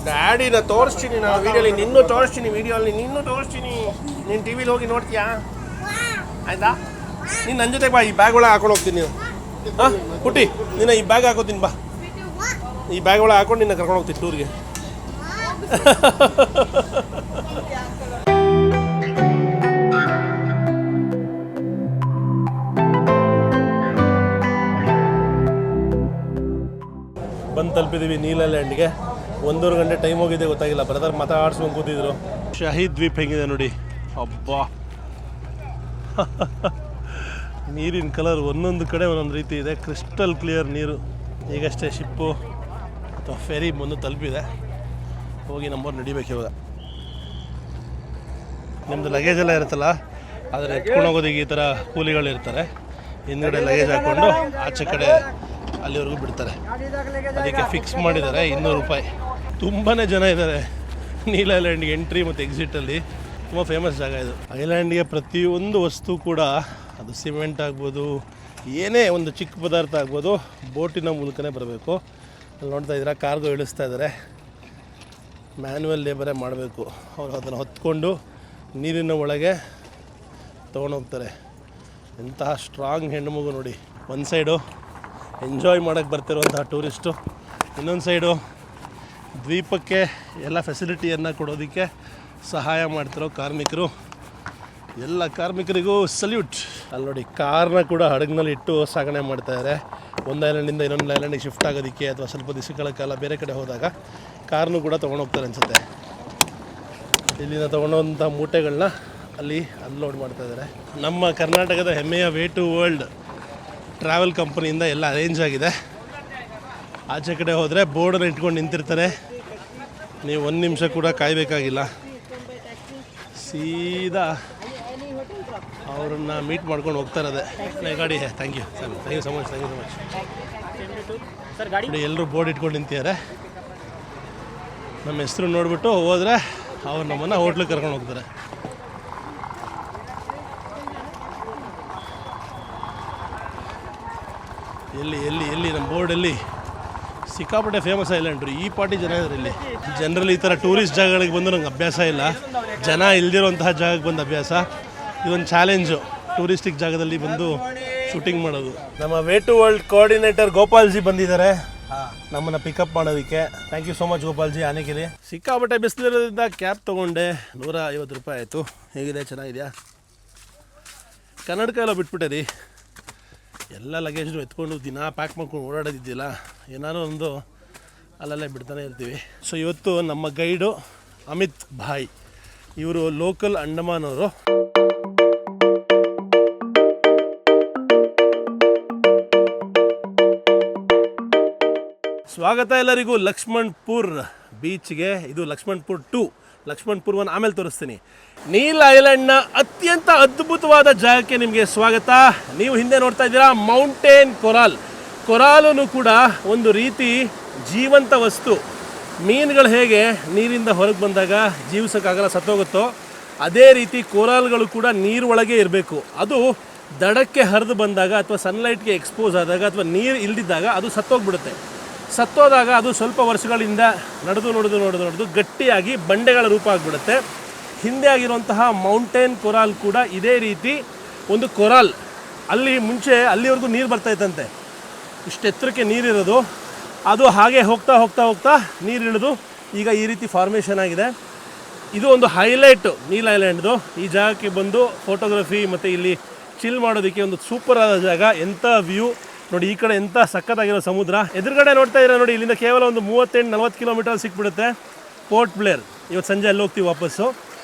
ಡ್ಯಾಡಿನ ತೋರಿಸ್ತೀನಿ ನಾನು ವೀಡಿಯೋಲಿ, ನಿನ್ನೂ ತೋರಿಸ್ತೀನಿ, ನೀನು ಟಿ ವಿಲಿ ಹೋಗಿ ನೋಡ್ತೀಯಾ? ಆಯಿತಾ? ನೀನು ನನ್ನ ಜೊತೆಗೆ ಬಾ, ಈ ಬ್ಯಾಗ್ ಒಳಗೆ ಹಾಕೊಂಡು ಹೋಗ್ತೀನಿ. ನೀನು ಹಾಂ ಪುಟ್ಟಿ, ನಿನ್ನ ಈ ಬ್ಯಾಗ್ ಹಾಕೋತೀನಿ, ಬಾ. ಈ ಬ್ಯಾಗ್ ಒಳಗೆ ಹಾಕೊಂಡು ನಿನ್ನ ಕರ್ಕೊಂಡು ಹೋಗ್ತೀನಿ ಟೂರ್ಗೆ. ಬಂದು ತಲುಪಿದ್ದೀವಿ ನೀಲಲ್ಯಾಂಡ್ಗೆ. 1.5 ಗಂಟೆ ಟೈಮ್ ಹೋಗಿದೆ, ಗೊತ್ತಾಗಿಲ್ಲ. ಬ್ರದರ್ ಮಾತಾಡ್ಸ್ಕೊಂಡು ಕೂತಿದ್ರು. ಶಾಹಿ ದ್ವೀಪ್ ಹೆಂಗಿದೆ ನೋಡಿ, ಅಬ್ಬಾ. ನೀರಿನ ಕಲರ್ ಒಂದೊಂದು ಕಡೆ ಒಂದೊಂದು ರೀತಿ ಇದೆ, ಕ್ರಿಸ್ಟಲ್ ಕ್ಲಿಯರ್ ನೀರು. ಈಗಷ್ಟೇ ಶಿಪ್ಪು ಅಥವಾ ಫೆರಿ ಮುಂದೆ ತಲುಪಿದೆ. ಹೋಗಿ ನಮ್ಮವ್ರು ನಡಿಬೇಕು ಇವಾಗ. ನಿಮ್ಮದು ಲಗೇಜ್ ಎಲ್ಲ ಇರುತ್ತಲ್ಲ, ಆದರೆ ಎತ್ಕೊಂಡು ಹೋಗೋದಿಗೆ ಈ ಥರ ಕೂಲಿಗಳಿರ್ತಾರೆ. ಹಿಂದ್ಗಡೆ ಲಗೇಜ್ ಹಾಕ್ಕೊಂಡು ಆಚೆ ಕಡೆ ಅಲ್ಲಿವರೆಗೂ ಬಿಡ್ತಾರೆ. ಅದಕ್ಕೆ ಫಿಕ್ಸ್ ಮಾಡಿದ್ದಾರೆ 200 ರೂಪಾಯಿ. ತುಂಬಾ ಜನ ಇದ್ದಾರೆ ನೀಲ್ ಐಲ್ಯಾಂಡ್ಗೆ ಎಂಟ್ರಿ ಮತ್ತು ಎಕ್ಸಿಟಲ್ಲಿ. ತುಂಬ ಫೇಮಸ್ ಜಾಗ ಇದು. ಐಲ್ಯಾಂಡ್ಗೆ ಪ್ರತಿಯೊಂದು ವಸ್ತು ಕೂಡ, ಅದು ಸಿಮೆಂಟ್ ಆಗ್ಬೋದು, ಏನೇ ಒಂದು ಚಿಕ್ಕ ಪದಾರ್ಥ ಆಗ್ಬೋದು, ಬೋಟಿನ ಮೂಲಕನೇ ಬರಬೇಕು. ಅಲ್ಲಿ ನೋಡ್ತಾ ಇದ್ದೀರಾ, ಕಾರ್ಗೋ ಇಳಿಸ್ತಾ ಇದ್ದಾರೆ. ಮ್ಯಾನ್ಯುವಲ್ ಲೇಬರೇ ಮಾಡಬೇಕು. ಅವರು ಅದನ್ನು ಹೊತ್ಕೊಂಡು ನೀರಿನ ಒಳಗೆ ತೊಗೊಂಡೋಗ್ತಾರೆ. ಎಂತಹ ಸ್ಟ್ರಾಂಗ್ ಹೆಣ್ಣುಮಗು ನೋಡಿ. ಒಂದು ಸೈಡು ಎಂಜಾಯ್ ಮಾಡೋಕ್ಕೆ ಬರ್ತಿರುವಂತಹ ಟೂರಿಸ್ಟು, ಇನ್ನೊಂದು ಸೈಡು ದ್ವೀಪಕ್ಕೆ ಎಲ್ಲ ಫೆಸಿಲಿಟಿಯನ್ನು ಕೊಡೋದಕ್ಕೆ ಸಹಾಯ ಮಾಡ್ತಿರೋ ಕಾರ್ಮಿಕರು. ಎಲ್ಲ ಕಾರ್ಮಿಕರಿಗೂ ಸಲ್ಯೂಟ್. ಅಲ್ಲಿ ನೋಡಿ ಕಾರ್ನ ಕೂಡ ಹಡಗಿನಲ್ಲಿ ಇಟ್ಟು ಸಾಗಣೆ ಮಾಡ್ತಾಯಿದ್ದಾರೆ. ಒಂದು ಐಲ್ಯಾಂಡಿಂದ ಇನ್ನೊಂದು ಐಲ್ಯಾಂಡಿಗೆ ಶಿಫ್ಟ್ ಆಗೋದಕ್ಕೆ ಅಥವಾ ಸ್ವಲ್ಪ ದಿವಸಗಳ ಕಾಲ ಬೇರೆ ಕಡೆ ಹೋದಾಗ ಕಾರ್ನು ಕೂಡ ತೊಗೊಂಡೋಗ್ತಾರೆ ಅನಿಸುತ್ತೆ. ಇಲ್ಲಿಂದ ತೊಗೊಂಡೋಂಥ ಮೂಟೆಗಳನ್ನ ಅಲ್ಲಿ ಅನ್ಲೋಡ್ ಮಾಡ್ತಾಯಿದ್ದಾರೆ. ನಮ್ಮ ಕರ್ನಾಟಕದ ಹೆಮ್ಮೆಯ ವೇ ಟು ವರ್ಲ್ಡ್ ಟ್ರಾವೆಲ್ ಕಂಪನಿಯಿಂದ ಎಲ್ಲ ಅರೇಂಜ್ ಆಗಿದೆ. ಆಚೆ ಕಡೆ ಹೋದರೆ ಬೋರ್ಡನ್ನು ಇಟ್ಕೊಂಡು ನಿಂತಿರ್ತಾರೆ, ನೀವು ಒಂದು ನಿಮಿಷ ಕೂಡ ಕಾಯಬೇಕಾಗಿಲ್ಲ. ಸೀದಾ ಅವ್ರನ್ನ ಮೀಟ್ ಮಾಡ್ಕೊಂಡು ಹೋಗ್ತಾರದೆ ಗಾಡಿ. Thank you sir, thank you so much, thank you so much. ನೋಡಿ ಎಲ್ಲರೂ ಬೋರ್ಡ್ ಇಟ್ಕೊಂಡು ನಿಂತಿದ್ದಾರೆ. ನಮ್ಮ ಹೆಸರು ನೋಡಿಬಿಟ್ಟು ಹೋದರೆ ಅವ್ರು ನಮ್ಮನ್ನು ಹೋಟ್ಲಿಗೆ ಕರ್ಕೊಂಡು ಹೋಗ್ತಾರೆ. ಎಲ್ಲಿ ಎಲ್ಲಿ ಎಲ್ಲಿ ನಮ್ಮ ಬೋರ್ಡಲ್ಲಿ ಸಿಕ್ಕಾಪಟ್ಟೆ ಫೇಮಸ್ ಐಲ್ಯಾಂಡ್ ರೀ. ಈ ಪಾರ್ಟಿ ಜನ ಇದ್ದಾರೆ ಇಲ್ಲಿ. ಜನರಲಿ ಈ ಥರ ಟೂರಿಸ್ಟ್ ಜಾಗಗಳಿಗೆ ಬಂದು ನಂಗೆ ಅಭ್ಯಾಸ ಇಲ್ಲ, ಜನ ಇಲ್ದಿರೋಂತಹ ಜಾಗಕ್ಕೆ ಬಂದು ಅಭ್ಯಾಸ. ಇದೊಂದು ಚಾಲೆಂಜು, ಟೂರಿಸ್ಟಿಕ್ ಜಾಗದಲ್ಲಿ ಬಂದು ಶೂಟಿಂಗ್ ಮಾಡೋದು. ನಮ್ಮ way to world coordinator Gopalji ಬಂದಿದ್ದಾರೆ ನಮ್ಮನ್ನು ಪಿಕಪ್ ಮಾಡೋದಕ್ಕೆ. Thank you so much Gopalji. ಆನೆಗಿಲಿ ಸಿಕ್ಕಾಪಟ್ಟೆ ಬಿಸಿಲಿರೋದ್ರಿಂದ ಕ್ಯಾಬ್ ತೊಗೊಂಡೆ, 150 ರೂಪಾಯಿ ಆಯಿತು. ಹೇಗಿದೆ, ಚೆನ್ನಾಗಿದೆಯಾ? ಕನ್ನಡಕ ಎಲ್ಲ ಬಿಟ್ಬಿಟ್ಟೆ ರೀ. ಎಲ್ಲ ಲಗೇಜ್ನು ಎತ್ಕೊಂಡು ದಿನ ಪ್ಯಾಕ್ ಮಾಡ್ಕೊಂಡು ಓಡಾಡೋದಿದ್ದಿಲ್ಲ, ಏನಾದ್ರು ಒಂದು ಅಲ್ಲಲ್ಲೇ ಬಿಡ್ತಾನೆ ಇರ್ತೀವಿ. ಸೊ ಇವತ್ತು ನಮ್ಮ ಗೈಡು ಅಮಿತ್ ಭಾಯ್, ಇವರು ಲೋಕಲ್ ಅಂಡಮಾನ್ ಅವರು. ಸ್ವಾಗತ ಎಲ್ಲರಿಗೂ ಲಕ್ಷ್ಮಣ್ಪುರ್ ಬೀಚ್ಗೆ. ಇದು ಲಕ್ಷ್ಮಣ್ಪುರ್ 2, ಲಕ್ಷ್ಮಣ್ಪುರ್ 1 ಆಮೇಲೆ ತೋರಿಸ್ತೀನಿ. ನೀಲ್ ಐಲ್ಯಾಂಡ್ನ ಅತ್ಯಂತ ಅದ್ಭುತವಾದ ಜಾಗಕ್ಕೆ ನಿಮಗೆ ಸ್ವಾಗತ. ನೀವು ಹಿಂದೆ ನೋಡ್ತಾ ಇದ್ದೀರಾ ಮೌಂಟೇನ್ ಕೊರಾಲ್. ಕೊರಾಲೂ ಕೂಡ ಒಂದು ರೀತಿ ಜೀವಂತ ವಸ್ತು. ಮೀನುಗಳು ಹೇಗೆ ನೀರಿಂದ ಹೊರಗೆ ಬಂದಾಗ ಜೀವಿಸೋಕ್ಕಾಗಲ್ಲ, ಸತ್ತೋಗುತ್ತೋ, ಅದೇ ರೀತಿ ಕೊರಾಲ್ಗಳು ಕೂಡ ನೀರು ಒಳಗೆ ಇರಬೇಕು. ಅದು ದಡಕ್ಕೆ ಹರಿದು ಬಂದಾಗ ಅಥವಾ ಸನ್ಲೈಟ್ಗೆ ಎಕ್ಸ್ಪೋಸ್ ಆದಾಗ ಅಥವಾ ನೀರು ಇಲ್ದಿದ್ದಾಗ ಅದು ಸತ್ತೋಗ್ಬಿಡುತ್ತೆ. ಸತ್ತೋದಾಗ ಅದು ಸ್ವಲ್ಪ ವರ್ಷಗಳಿಂದ ನಡೆದು ಗಟ್ಟಿಯಾಗಿ ಬಂಡೆಗಳ ರೂಪ ಆಗಿಬಿಡುತ್ತೆ. ಹಿಂದೆ ಆಗಿರುವಂತಹ ಮೌಂಟೇನ್ ಕೊರಾಲ್ ಕೂಡ ಇದೇ ರೀತಿ ಒಂದು ಕೊರಾಲ್. ಅಲ್ಲಿ ಮುಂಚೆ ಅಲ್ಲಿವರೆಗೂ ನೀರು ಬರ್ತಾಯಿತ್ತಂತೆ, ಇಷ್ಟು ಎತ್ತರಕ್ಕೆ ನೀರಿರೋದು. ಅದು ಹಾಗೆ ಹೋಗ್ತಾ ನೀರು ಇಳಿದು ಈಗ ಈ ರೀತಿ ಫಾರ್ಮೇಷನ್ ಆಗಿದೆ. ಇದು ಒಂದು ಹೈಲೈಟು ನೀಲ್ ಐಲ್ಯಾಂಡ್ದು. ಈ ಜಾಗಕ್ಕೆ ಬಂದು ಫೋಟೋಗ್ರಫಿ ಮತ್ತು ಇಲ್ಲಿ ಚಿಲ್ ಮಾಡೋದಕ್ಕೆ ಒಂದು ಸೂಪರ್ ಆದ ಜಾಗ. ಎಂಥ ವ್ಯೂ ನೋಡಿ, ಈ ಕಡೆ ಎಂಥ ಸಖತ್ತಾಗಿರೋ ಸಮುದ್ರ. ಎದುರುಗಡೆ ನೋಡ್ತಾ ಇದ್ದೀರಾ ನೋಡಿ, ಇಲ್ಲಿಂದ ಕೇವಲ ಒಂದು 38-40 ಕಿಲೋಮೀಟರ್ ಸಿಕ್ಬಿಡುತ್ತೆ ಪೋರ್ಟ್ ಬ್ಲೇರ್. ಇವತ್ತು ಸಂಜೆ ಅಲ್ಲಿ ಹೋಗ್ತೀವಿ ವಾಪಸ್ಸು.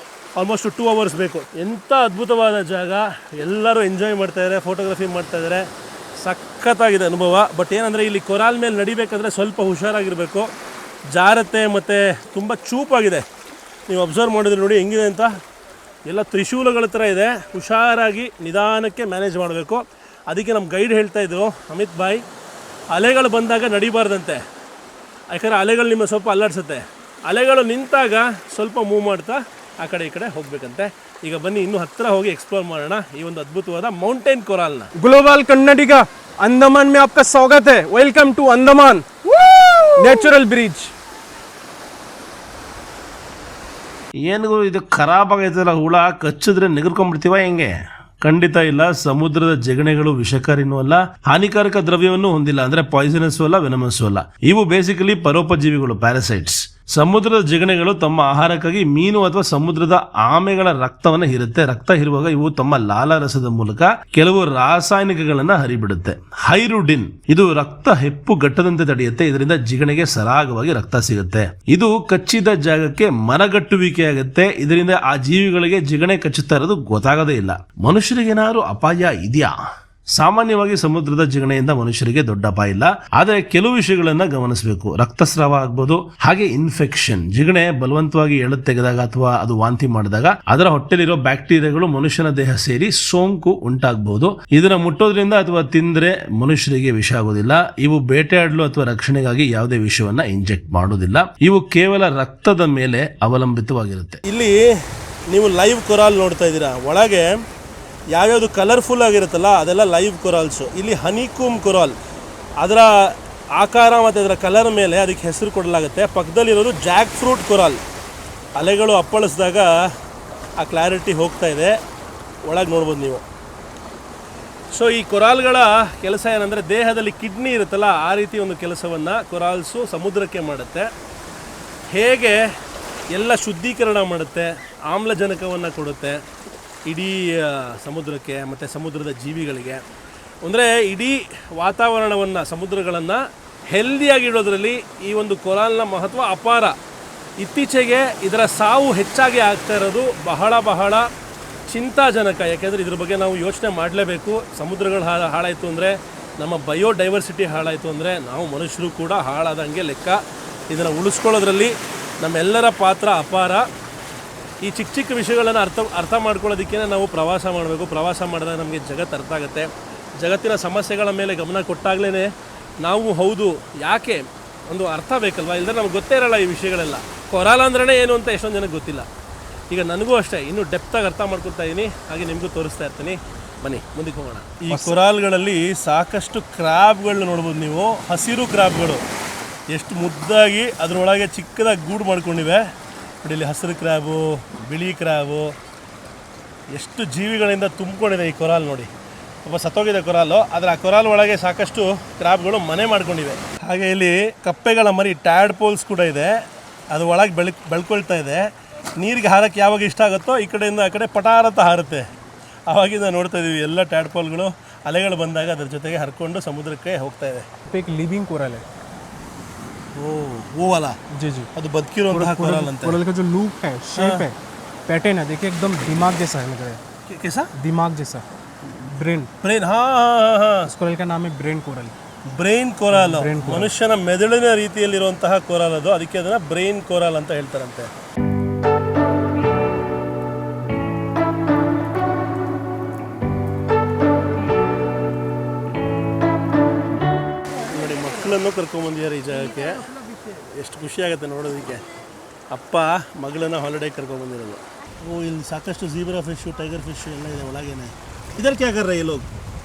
ಆಲ್ಮೋಸ್ಟ್ 2 ಅವರ್ಸ್ ಬೇಕು. ಎಂಥ ಅದ್ಭುತವಾದ ಜಾಗ, ಎಲ್ಲರೂ ಎಂಜಾಯ್ ಮಾಡ್ತಾಯಿದ್ದಾರೆ, ಫೋಟೋಗ್ರಫಿ ಮಾಡ್ತಾಯಿದ್ದಾರೆ. ಸಖತ್ತಾಗಿದೆ ಅನುಭವ. ಬಟ್ ಏನಂದರೆ ಇಲ್ಲಿ ಕೊರಾಲ್ ಮೇಲೆ ನಡಿಬೇಕಾದ್ರೆ ಸ್ವಲ್ಪ ಹುಷಾರಾಗಿರಬೇಕು, ಜಾರತ್ತೆ ಮತ್ತು ತುಂಬ ಚೂಪಾಗಿದೆ. ನೀವು ಅಬ್ಸರ್ವ್ ಮಾಡಿದ್ರೆ ನೋಡಿ ಹೆಂಗಿದೆ ಅಂತ, ಎಲ್ಲ ತ್ರಿಶೂಲಗಳ ಥರ ಇದೆ. ಹುಷಾರಾಗಿ ನಿಧಾನಕ್ಕೆ ಮ್ಯಾನೇಜ್ ಮಾಡಬೇಕು. ಅದಕ್ಕೆ ನಮ್ಮ ಗೈಡ್ ಹೇಳ್ತಾಯಿದ್ರು ಅಮಿತ್ ಭಾಯ್, ಅಲೆಗಳು ಬಂದಾಗ ನಡಿಬಾರ್ದಂತೆ, ಯಾಕಂದರೆ ಅಲೆಗಳು ನಿಮ್ಮ ಸ್ವಲ್ಪ ಅಲ್ಲಾಡ್ಸುತ್ತೆ. ಅಲೆಗಳು ನಿಂತಾಗ ಸ್ವಲ್ಪ ಮೂವ್ ಮಾಡ್ತಾ ಆ ಕಡೆ ಈ ಕಡೆ ಹೋಗ್ಬೇಕಂತೆ. ಈಗ ಬನ್ನಿ ಇನ್ನೂ ಹತ್ತಿರ ಹೋಗಿ ಎಕ್ಸ್ಪ್ಲೋರ್ ಮಾಡೋಣ ಈ ಒಂದು ಅದ್ಭುತವಾದ ಮೌಂಟೇನ್ ಕೊರಾಲ್ನ. ग्लोबल कन्नडिगा अंडमान में आपका स्वागत है. Welcome to Andaman natural bridge. ಏನು ಇದು ಖರಾಬ್ ಆಗೈತಲ್ಲ, ಹುಳ ಕಚ್ಚಿದ್ರೆ ನಿಗರ್ಕೊಂಡ್ಬಿಡ್ತೀವ ಹೆಂಗೆ? ಖಂಡಿತ ಇಲ್ಲ. ಸಮುದ್ರದ ಜಿಗಣೆಗಳು ವಿಷಕಾರಿನೂ ಅಲ್ಲ, ಹಾನಿಕಾರಕ ದ್ರವ್ಯವನ್ನು ಹೊಂದಿಲ್ಲ. ಅಂದ್ರೆ ಪಾಯ್ಸನಸ್ಸು ಅಲ್ಲ, ವೆನಮಸ್ಸು ಅಲ್ಲ. ಇವು ಬೇಸಿಕಲಿ ಪರೋಪಜೀವಿಗಳು, ಪ್ಯಾರಾಸೈಟ್ಸ್. ಸಮುದ್ರದ ಜಿಗಣೆಗಳು ತಮ್ಮ ಆಹಾರಕ್ಕಾಗಿ ಮೀನು ಅಥವಾ ಸಮುದ್ರದ ಆಮೆಗಳ ರಕ್ತವನ್ನು ಹೀರುತ್ತೆ. ರಕ್ತ ಹೀರುವಾಗ ಇವು ತಮ್ಮ ಲಾಲಾರಸದ ಮೂಲಕ ಕೆಲವು ರಾಸಾಯನಿಕಗಳನ್ನ ಹರಿಬಿಡುತ್ತೆ. ಹೈರುಡಿನ್ ಇದು ರಕ್ತ ಹೆಪ್ಪು ಗಟ್ಟದಂತೆ ತಡೆಯುತ್ತೆ. ಇದರಿಂದ ಜಿಗಣೆಗೆ ಸರಾಗವಾಗಿ ರಕ್ತ ಸಿಗುತ್ತೆ. ಇದು ಕಚ್ಚಿದ ಜಾಗಕ್ಕೆ ಮರಗಟ್ಟುವಿಕೆ ಆಗುತ್ತೆ. ಇದರಿಂದ ಆ ಜೀವಿಗಳಿಗೆ ಜಿಗಣೆ ಕಚ್ಚುತ್ತಾ ಇರೋದು ಗೊತ್ತಾಗೋದೇ ಇಲ್ಲ. ಮನುಷ್ಯರಿಗೇನಾದ್ರು ಅಪಾಯ ಇದೆಯಾ? ಸಾಮಾನ್ಯವಾಗಿ ಸಮುದ್ರದ ಜಿಗಣೆಯಿಂದ ಮನುಷ್ಯರಿಗೆ ದೊಡ್ಡ ಅಪಾಯ ಇಲ್ಲ. ಆದರೆ ಕೆಲವು ವಿಷಯಗಳನ್ನ ಗಮನಿಸಬೇಕು. ರಕ್ತಸ್ರಾವ ಆಗ್ಬೋದು, ಹಾಗೆ ಇನ್ಫೆಕ್ಷನ್. ಜಿಗಣೆ ಬಲವಂತವಾಗಿ ಎಳೆದು ತೆಗೆದಾಗ ಅಥವಾ ಅದು ವಾಂತಿ ಮಾಡಿದಾಗ ಅದರ ಹೊಟ್ಟೆಲಿರೋ ಬ್ಯಾಕ್ಟೀರಿಯಾಗಳು ಮನುಷ್ಯನ ದೇಹ ಸೇರಿ ಸೋಂಕು ಉಂಟಾಗಬಹುದು. ಇದನ್ನ ಮುಟ್ಟೋದ್ರಿಂದ ಅಥವಾ ತಿಂದ್ರೆ ಮನುಷ್ಯರಿಗೆ ವಿಷ ಆಗೋದಿಲ್ಲ. ಇವು ಬೇಟೆಯಾಡಲು ಅಥವಾ ರಕ್ಷಣೆಗಾಗಿ ಯಾವುದೇ ವಿಷವನ್ನ ಇಂಜೆಕ್ಟ್ ಮಾಡೋದಿಲ್ಲ. ಇವು ಕೇವಲ ರಕ್ತದ ಮೇಲೆ ಅವಲಂಬಿತವಾಗಿರುತ್ತೆ. ಇಲ್ಲಿ ನೀವು ಲೈವ್ ಕೊರಾಲ್ ನೋಡ್ತಾ ಇದ್ದೀರಾ. ಒಳಗೆ ಯಾವ್ಯಾವುದು ಕಲರ್ಫುಲ್ ಆಗಿರುತ್ತಲ್ಲ ಅದೆಲ್ಲ ಲೈವ್ ಕೊರಾಲ್ಸು. ಇಲ್ಲಿ ಹನಿಕೂಮ್ ಕೊರಾಲ್, ಅದರ ಆಕಾರ ಮತ್ತು ಅದರ ಕಲರ್ ಮೇಲೆ ಅದಕ್ಕೆ ಹೆಸರು ಕೊಡಲಾಗುತ್ತೆ. ಪಕ್ಕದಲ್ಲಿರೋದು ಜಾಕ್ ಫ್ರೂಟ್ ಕೊರಾಲ್. ಅಲೆಗಳು ಅಪ್ಪಳಿಸಿದಾಗ ಆ ಕ್ಲಾರಿಟಿ ಹೋಗ್ತಾ ಇದೆ, ಒಳಗೆ ನೋಡ್ಬೋದು ನೀವು. ಸೊ ಈ ಕೊರಾಲ್ಗಳ ಕೆಲಸ ಏನಂದರೆ, ದೇಹದಲ್ಲಿ ಕಿಡ್ನಿ ಇರುತ್ತಲ್ಲ ಆ ರೀತಿ ಒಂದು ಕೆಲಸವನ್ನು ಕೊರಾಲ್ಸು ಸಮುದ್ರಕ್ಕೆ ಮಾಡುತ್ತೆ. ಹೇಗೆ ಎಲ್ಲ ಶುದ್ಧೀಕರಣ ಮಾಡುತ್ತೆ, ಆಮ್ಲಜನಕವನ್ನು ಕೊಡುತ್ತೆ, ಇಡೀ ಸಮುದ್ರಕ್ಕೆ ಮತ್ತು ಸಮುದ್ರದ ಜೀವಿಗಳಿಗೆ. ಅಂದರೆ ಇಡೀ ವಾತಾವರಣವನ್ನು ಸಮುದ್ರಗಳನ್ನು ಹೆಲ್ದಿಯಾಗಿ ಇಡೋದ್ರಲ್ಲಿ ಈ ಒಂದು ಕೊರಾಲ್ನ ಮಹತ್ವ ಅಪಾರ. ಇತ್ತೀಚೆಗೆ ಇದರ ಸಾವು ಹೆಚ್ಚಾಗಿ ಆಗ್ತಾ ಇರೋದು ಬಹಳ ಚಿಂತಾಜನಕ. ಯಾಕೆಂದರೆ ಇದ್ರ ಬಗ್ಗೆ ನಾವು ಯೋಚನೆ ಮಾಡಲೇಬೇಕು. ಸಮುದ್ರಗಳು ಹಾಳಾಯಿತು ಅಂದರೆ, ನಮ್ಮ ಬಯೋಡೈವರ್ಸಿಟಿ ಹಾಳಾಯಿತು ಅಂದರೆ ನಾವು ಮನುಷ್ಯರು ಕೂಡ ಹಾಳಾದಂಗೆ ಲೆಕ್ಕ. ಇದನ್ನು ಉಳಿಸ್ಕೊಳ್ಳೋದ್ರಲ್ಲಿ ನಮ್ಮೆಲ್ಲರ ಪಾತ್ರ ಅಪಾರ. ಈ ಚಿಕ್ಕ ವಿಷಯಗಳನ್ನು ಅರ್ಥ ಮಾಡ್ಕೊಳ್ಳೋದಕ್ಕೆ ನಾವು ಪ್ರವಾಸ ಮಾಡಬೇಕು. ಪ್ರವಾಸ ಮಾಡಿದಾಗ ನಮಗೆ ಜಗತ್ತು ಅರ್ಥ ಆಗುತ್ತೆ. ಜಗತ್ತಿನ ಸಮಸ್ಯೆಗಳ ಮೇಲೆ ಗಮನ ಕೊಟ್ಟಾಗಲೇ ನಾವು ಹೌದು ಯಾಕೆ ಒಂದು ಅರ್ಥ ಬೇಕಲ್ವ, ಇಲ್ಲದ್ರೆ ನಮ್ಗೆ ಗೊತ್ತೇ ಇರೋಲ್ಲ ಈ ವಿಷಯಗಳೆಲ್ಲ. ಕೊರಾಲ್ ಅಂದ್ರೇ ಏನು ಅಂತ ಎಷ್ಟೊಂದು ಜನಕ್ಕೆ ಗೊತ್ತಿಲ್ಲ. ಈಗ ನನಗೂ ಅಷ್ಟೇ ಇನ್ನೂ ಡೆಪ್ತಾಗಿ ಅರ್ಥ ಮಾಡ್ಕೊತಾ ಇದ್ದೀನಿ, ಹಾಗೆ ನಿಮಗೂ ತೋರಿಸ್ತಾ ಇರ್ತೀನಿ. ಬನ್ನಿ ಮುಂದಕ್ಕೆ ಹೋಗೋಣ. ಈ ಕೊರಾಲ್ಗಳಲ್ಲಿ ಸಾಕಷ್ಟು ಕ್ರ್ಯಾಬ್ಗಳನ್ನ ನೋಡ್ಬೋದು ನೀವು. ಹಸಿರು ಕ್ರ್ಯಾಬ್ಗಳು ಎಷ್ಟು ಮುದ್ದಾಗಿ ಅದರೊಳಗೆ ಚಿಕ್ಕದಾಗಿ ಗೂಡು ಮಾಡ್ಕೊಂಡಿವೆ ನೋಡಿ. ಇಲ್ಲಿ ಹಸಿರು ಕ್ರ್ಯಾಬು, ಬಿಳಿ ಕ್ರ್ಯಾಬು, ಎಷ್ಟು ಜೀವಿಗಳಿಂದ ತುಂಬಿಕೊಂಡಿದೆ ಈ ಕೊರಾಲ್ ನೋಡಿ. ಒಬ್ಬ ಸತ್ತೋಗಿದೆ ಕೊರಾಲು, ಆದರೆ ಆ ಕೊರಾಲ್ ಒಳಗೆ ಸಾಕಷ್ಟು ಕ್ರ್ಯಾಬ್ಗಳು ಮನೆ ಮಾಡ್ಕೊಂಡಿವೆ. ಹಾಗೆ ಇಲ್ಲಿ ಕಪ್ಪೆಗಳ ಮರಿ ಟ್ಯಾಡ್ ಪೋಲ್ಸ್ ಕೂಡ ಇದೆ. ಅದು ಒಳಗೆ ಬೆಳ್ಕೊಳ್ತಾ ಇದೆ. ನೀರಿಗೆ ಹಾರಕ್ಕೆ ಯಾವಾಗ ಇಷ್ಟ ಆಗುತ್ತೋ ಈ ಕಡೆಯಿಂದ ಆ ಕಡೆ ಪಟಾರತ ಹಾರುತ್ತೆ. ಆವಾಗಿಂದ ನೋಡ್ತಾ ಇದ್ದೀವಿ ಎಲ್ಲ ಟ್ಯಾಡ್ ಪೋಲ್ಗಳು ಅಲೆಗಳು ಬಂದಾಗ ಅದ್ರ ಜೊತೆಗೆ ಹರ್ಕೊಂಡು ಸಮುದ್ರಕ್ಕೆ ಹೋಗ್ತಾ ಇದೆ. लिविंग कोरल है वो वाला जी जी, ಅದು ಬದುಕಿರುವಂತಹ ಕೊರಾಲ್ ಅಂತ. कोरल का जो लूक है, शेप है, पैटर्न है, देखिए एकदम दिमाग जैसा है. मुझे कैसा दिमाग जैसा, ब्रेन. हाँ इस कोरल का नाम है ब्रेन कोरल. ಬ್ರೈನ್ ಕೊರಾಲ್. ಮನುಷ್ಯನ ಮೆದುಳಿನ ರೀತಿಯಲ್ಲಿರುವಂತಹ ಕೊರಾಲ್ ಅದು. ಅದಕ್ಕೆ ಅದನ್ನು ಬ್ರೈನ್ ಕೊರಾಲ್ ಅಂತ ಹೇಳ್ತಾರಂತೆ. ನೋಡಿ, ಮಕ್ಕಳನ್ನು ಕರ್ಕೊಂಬಂದಿದ್ದಾರೆ ಈ ಜಾಗಕ್ಕೆ. ಎಷ್ಟು ಖುಷಿ ಆಗುತ್ತೆ ನೋಡೋದಕ್ಕೆ. ಅಪ್ಪ ಮಗಳನ್ನ ಹಾಲಿಡೇಗೆ ಕರ್ಕೊಂಬಂದಿರೋದು. ಇಲ್ಲಿ ಸಾಕಷ್ಟು ಝೀಬ್ರಾ ಫಿಶು, ಟೈಗರ್ ಫಿಶ್ ಎಲ್ಲ ಇದೆ ಒಳಗೇನೆ. ಇದರ क्या कर रहे हैं ये लोग?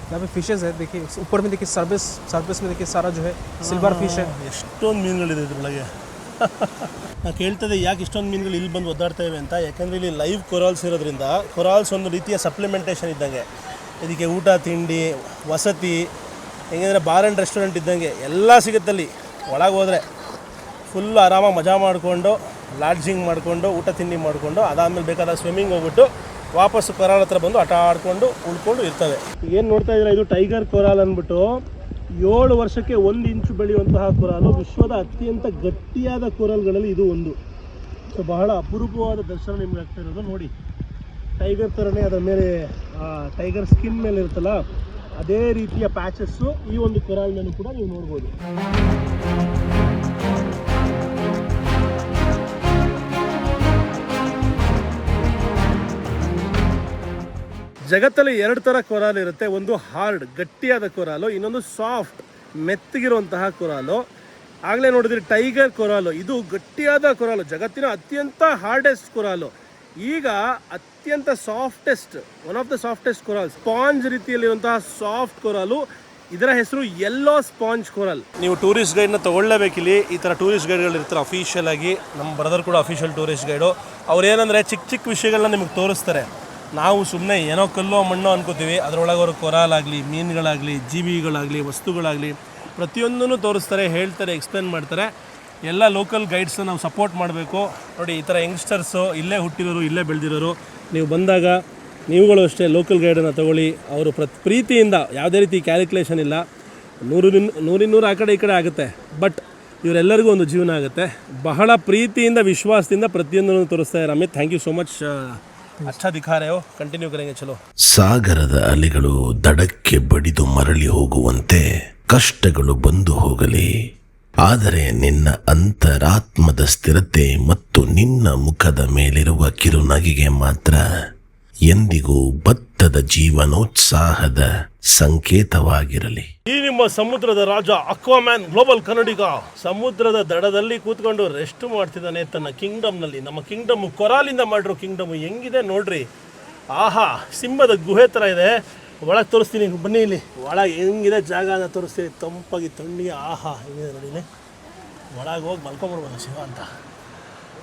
यहाँ पे फिशेस है, देखिए ऊपर में देखिए सर्विस में देखिए सारा जो है सिल्वर फिश है. ಎಷ್ಟೊಂದು ಮೀನುಗಳಿದೆ ಇದ್ರೊಳಗೆ. ನಾನು ಕೇಳ್ತದೆ ಯಾಕೆ ಇಷ್ಟೊಂದು ಮೀನುಗಳು ಇಲ್ಲಿ ಬಂದು ಒದ್ದಾಡ್ತಾ ಇವೆ ಅಂತ. ಯಾಕೆಂದರೆ ಇಲ್ಲಿ ಲೈವ್ ಕೊರಾಲ್ಸ್ ಇರೋದ್ರಿಂದ, ಕೊರಾಲ್ಸ್ ಒಂದು ರೀತಿಯ ಸಪ್ಲಿಮೆಂಟೇಷನ್ ಇದ್ದಂಗೆ. ಇದಕ್ಕೆ ಊಟ ತಿಂಡಿ ವಸತಿ ಹೆಂಗಂದರೆ ಬಾರ್ ಆ್ಯಂಡ್ ರೆಸ್ಟೋರೆಂಟ್ ಇದ್ದಂಗೆ ಎಲ್ಲ ಸಿಗುತ್ತಲ್ಲಿ. ಒಳಗೆ ಹೋದರೆ ಫುಲ್ಲು ಆರಾಮಾಗಿ ಮಜಾ ಮಾಡಿಕೊಂಡು, ಲಾಡ್ಜಿಂಗ್ ಮಾಡಿಕೊಂಡು, ಊಟ ತಿಂಡಿ ಮಾಡಿಕೊಂಡು, ಅದಾದಮೇಲೆ ಬೇಕಾದ ಸ್ವಿಮ್ಮಿಂಗ್ ಹೋಗ್ಬಿಟ್ಟು ವಾಪಸ್ಸು ಕೊರಾಲ್ ಹತ್ರ ಬಂದು ಆಟ ಆಡಿಕೊಂಡು ಉಳ್ಕೊಂಡು ಇರ್ತವೆ. ಏನು ನೋಡ್ತಾ ಇದ್ದೀರಾ, ಇದು ಟೈಗರ್ ಕೊರಾಲ್ ಅಂದ್ಬಿಟ್ಟು 7 ವರ್ಷಕ್ಕೆ 1 ಇಂಚು ಬೆಳೆಯುವಂತಹ ಕೊರಾಲು. ವಿಶ್ವದ ಅತ್ಯಂತ ಗಟ್ಟಿಯಾದ ಕೊರಾಲ್ಗಳಲ್ಲಿ ಇದು ಒಂದು. ಸೊ ಬಹಳ ಅಪರೂಪವಾದ ದರ್ಶನ ನಿಮ್ಗೆ ಆಗ್ತಾ ಇರೋದು ನೋಡಿ. ಟೈಗರ್ ಥರನೇ ಅದರ ಮೇಲೆ ಟೈಗರ್ ಸ್ಕಿನ್ ಮೇಲೆ ಇರುತ್ತಲ್ಲ, ಅದೇ ರೀತಿಯ ಪ್ಯಾಚಸ್ಸು ಈ ಒಂದು ಕೊರಾಲ್ನಲ್ಲೂ ಕೂಡ ನೀವು ನೋಡ್ಬೋದು. ಜಗತ್ತಲ್ಲಿ 2 ಥರ ಕೊರಾಲ್ ಇರುತ್ತೆ. ಒಂದು ಹಾರ್ಡ್ ಗಟ್ಟಿಯಾದ ಕೊರಾಲು, ಇನ್ನೊಂದು ಸಾಫ್ಟ್ ಮೆತ್ತಗಿರುವಂತಹ ಕೊರಾಲು. ಆಗಲೇ ನೋಡಿದ್ರಿ ಟೈಗರ್ ಕೊರಾಲು, ಇದು ಗಟ್ಟಿಯಾದ ಕೊರಾಲು, ಜಗತ್ತಿನ ಅತ್ಯಂತ ಹಾರ್ಡೆಸ್ಟ್ ಕೊರಾಲು. ಈಗ ಅತ್ಯಂತ softest, one of the softest coral, sponge ರೀತಿಯಲ್ಲಿರುವಂತಹ ಸಾಫ್ಟ್ ಕೊರಾಲು. ಇದರ ಹೆಸರು ಯೆಲ್ಲೋ ಸ್ಪಾಂಜ್ ಕೊರಾಲ್. ನೀವು ಟೂರಿಸ್ಟ್ ಗೈಡ್ನ ತೊಗೊಳ್ಳೇಬೇಕಿಲ್ಲಿ. ಈ ಥರ ಟೂರಿಸ್ಟ್ ಗೈಡ್ಗಳು ಇರ್ತಾರೆ ಅಫಿಷಿಯಲ್ ಆಗಿ. ನಮ್ಮ ಬ್ರದರ್ ಕೂಡ ಅಫಿಷಿಯಲ್ ಟೂರಿಸ್ಟ್ ಗೈಡು. ಅವ್ರು ಏನಂದರೆ ಚಿಕ್ಕ ವಿಷಯಗಳನ್ನ ನಿಮಗೆ ತೋರಿಸ್ತಾರೆ. ನಾವು ಸುಮ್ಮನೆ ಏನೋ ಕಲ್ಲೋ ಮಣ್ಣೋ ಅನ್ಕೋತೀವಿ. ಅದರೊಳಗೆ ಅವರು ಕೊರಾಲಾಗಲಿ, ಮೀನುಗಳಾಗಲಿ, ಜೀವಿಗಳಾಗಲಿ, ವಸ್ತುಗಳಾಗಲಿ ಪ್ರತಿಯೊಂದನ್ನು ತೋರಿಸ್ತಾರೆ, ಹೇಳ್ತಾರೆ, ಎಕ್ಸ್ಪ್ಲೇನ್ ಮಾಡ್ತಾರೆ. ಎಲ್ಲ ಲೋಕಲ್ ಗೈಡ್ಸ್ನ ನಾವು ಸಪೋರ್ಟ್ ಮಾಡಬೇಕು. ನೋಡಿ, ಈ ಥರ ಯಂಗ್ಸ್ಟರ್ಸು ಇಲ್ಲೇ ಹುಟ್ಟಿರೋರು, ಇಲ್ಲೇ ಬೆಳೆದಿರೋರು, ನೀವು ಬಂದಾಗ ನೀವುಗಳು ಅಷ್ಟೇ ಲೋಕಲ್ ಗೈಡನ್ನು ತೊಗೊಳ್ಳಿ. ಅವರು ಪ್ರೀತಿಯಿಂದ, ಯಾವುದೇ ರೀತಿ ಕ್ಯಾಲ್ಕುಲೇಷನ್ ಇಲ್ಲ. 100 ಆ ಕಡೆ ಈ ಕಡೆ ಆಗುತ್ತೆ, ಬಟ್ ಇವರೆಲ್ಲರಿಗೂ ಒಂದು ಜೀವನ ಆಗುತ್ತೆ. ಬಹಳ ಪ್ರೀತಿಯಿಂದ, ವಿಶ್ವಾಸದಿಂದ ಪ್ರತಿಯೊಂದನ್ನು ತೋರಿಸ್ತಾ ಇದ್ದಾರೆ. Amit, thank you so much. अच्छा दिखा रहे हो, कंटिन्यू करेंगे, चलो. ಸಾಗರದ ಅಲೆಗಳು ದಡಕ್ಕೆ ಬಡಿದು ಮರಳಿ ಹೋಗುವಂತೆ ಕಷ್ಟಗಳು ಬಂದು ಹೋಗಲಿ, ಆದರೆ ನಿನ್ನ ಅಂತರಾತ್ಮದ ಸ್ಥಿರತೆ ಮತ್ತು ನಿನ್ನ ಮುಖದ ಮೇಲಿರುವ ಕಿರುನಗೆಗೆ ಮಾತ್ರ ಎಂದಿಗೂ ಬತ್ತದ ಜೀವನೋತ್ಸಾಹದ ಸಂಕೇತವಾಗಿರಲಿ. ಈ ನಿಮ್ಮ ಸಮುದ್ರದ ರಾಜ ಅಕ್ವಾಮ್ಯಾನ್ ಗ್ಲೋಬಲ್ ಕನ್ನಡಿಗ ಸಮುದ್ರದ ದಡದಲ್ಲಿ ಕೂತ್ಕೊಂಡು ರೆಸ್ಟ್ ಮಾಡ್ತಿದ್ದಾನೆ ತನ್ನ ಕಿಂಗ್ಡಮ್ನಲ್ಲಿ. ನಮ್ಮ ಕಿಂಗ್ಡಮ್ ಕೊರಾಲಿಂದ ಮಾಡಿರೋ ಕಿಂಗ್ಡಮ್ ಹೆಂಗಿದೆ ನೋಡ್ರಿ. ಆಹಾ, ಸಿಂಹದ ಗುಹೆ ಥರ ಇದೆ. ಒಳಗೆ ತೋರಿಸ್ತೀನಿ, ಬನ್ನಿ. ಇಲ್ಲಿ ಒಳಗೆ ಹೆಂಗಿದೆ ಜಾಗ ಅಂತ ತೋರಿಸ್ತೀನಿ. ತಂಪಾಗಿ ತಣ್ಣಗೆ, ಆಹಾ ಹೆಂಗಿದೆ ನೋಡಿ. ಒಳಗೆ ಹೋಗಿ ಮಲ್ಕೊಂಡ್ಬಿಡ್ಬೋದು ಶಿವ ಅಂತ.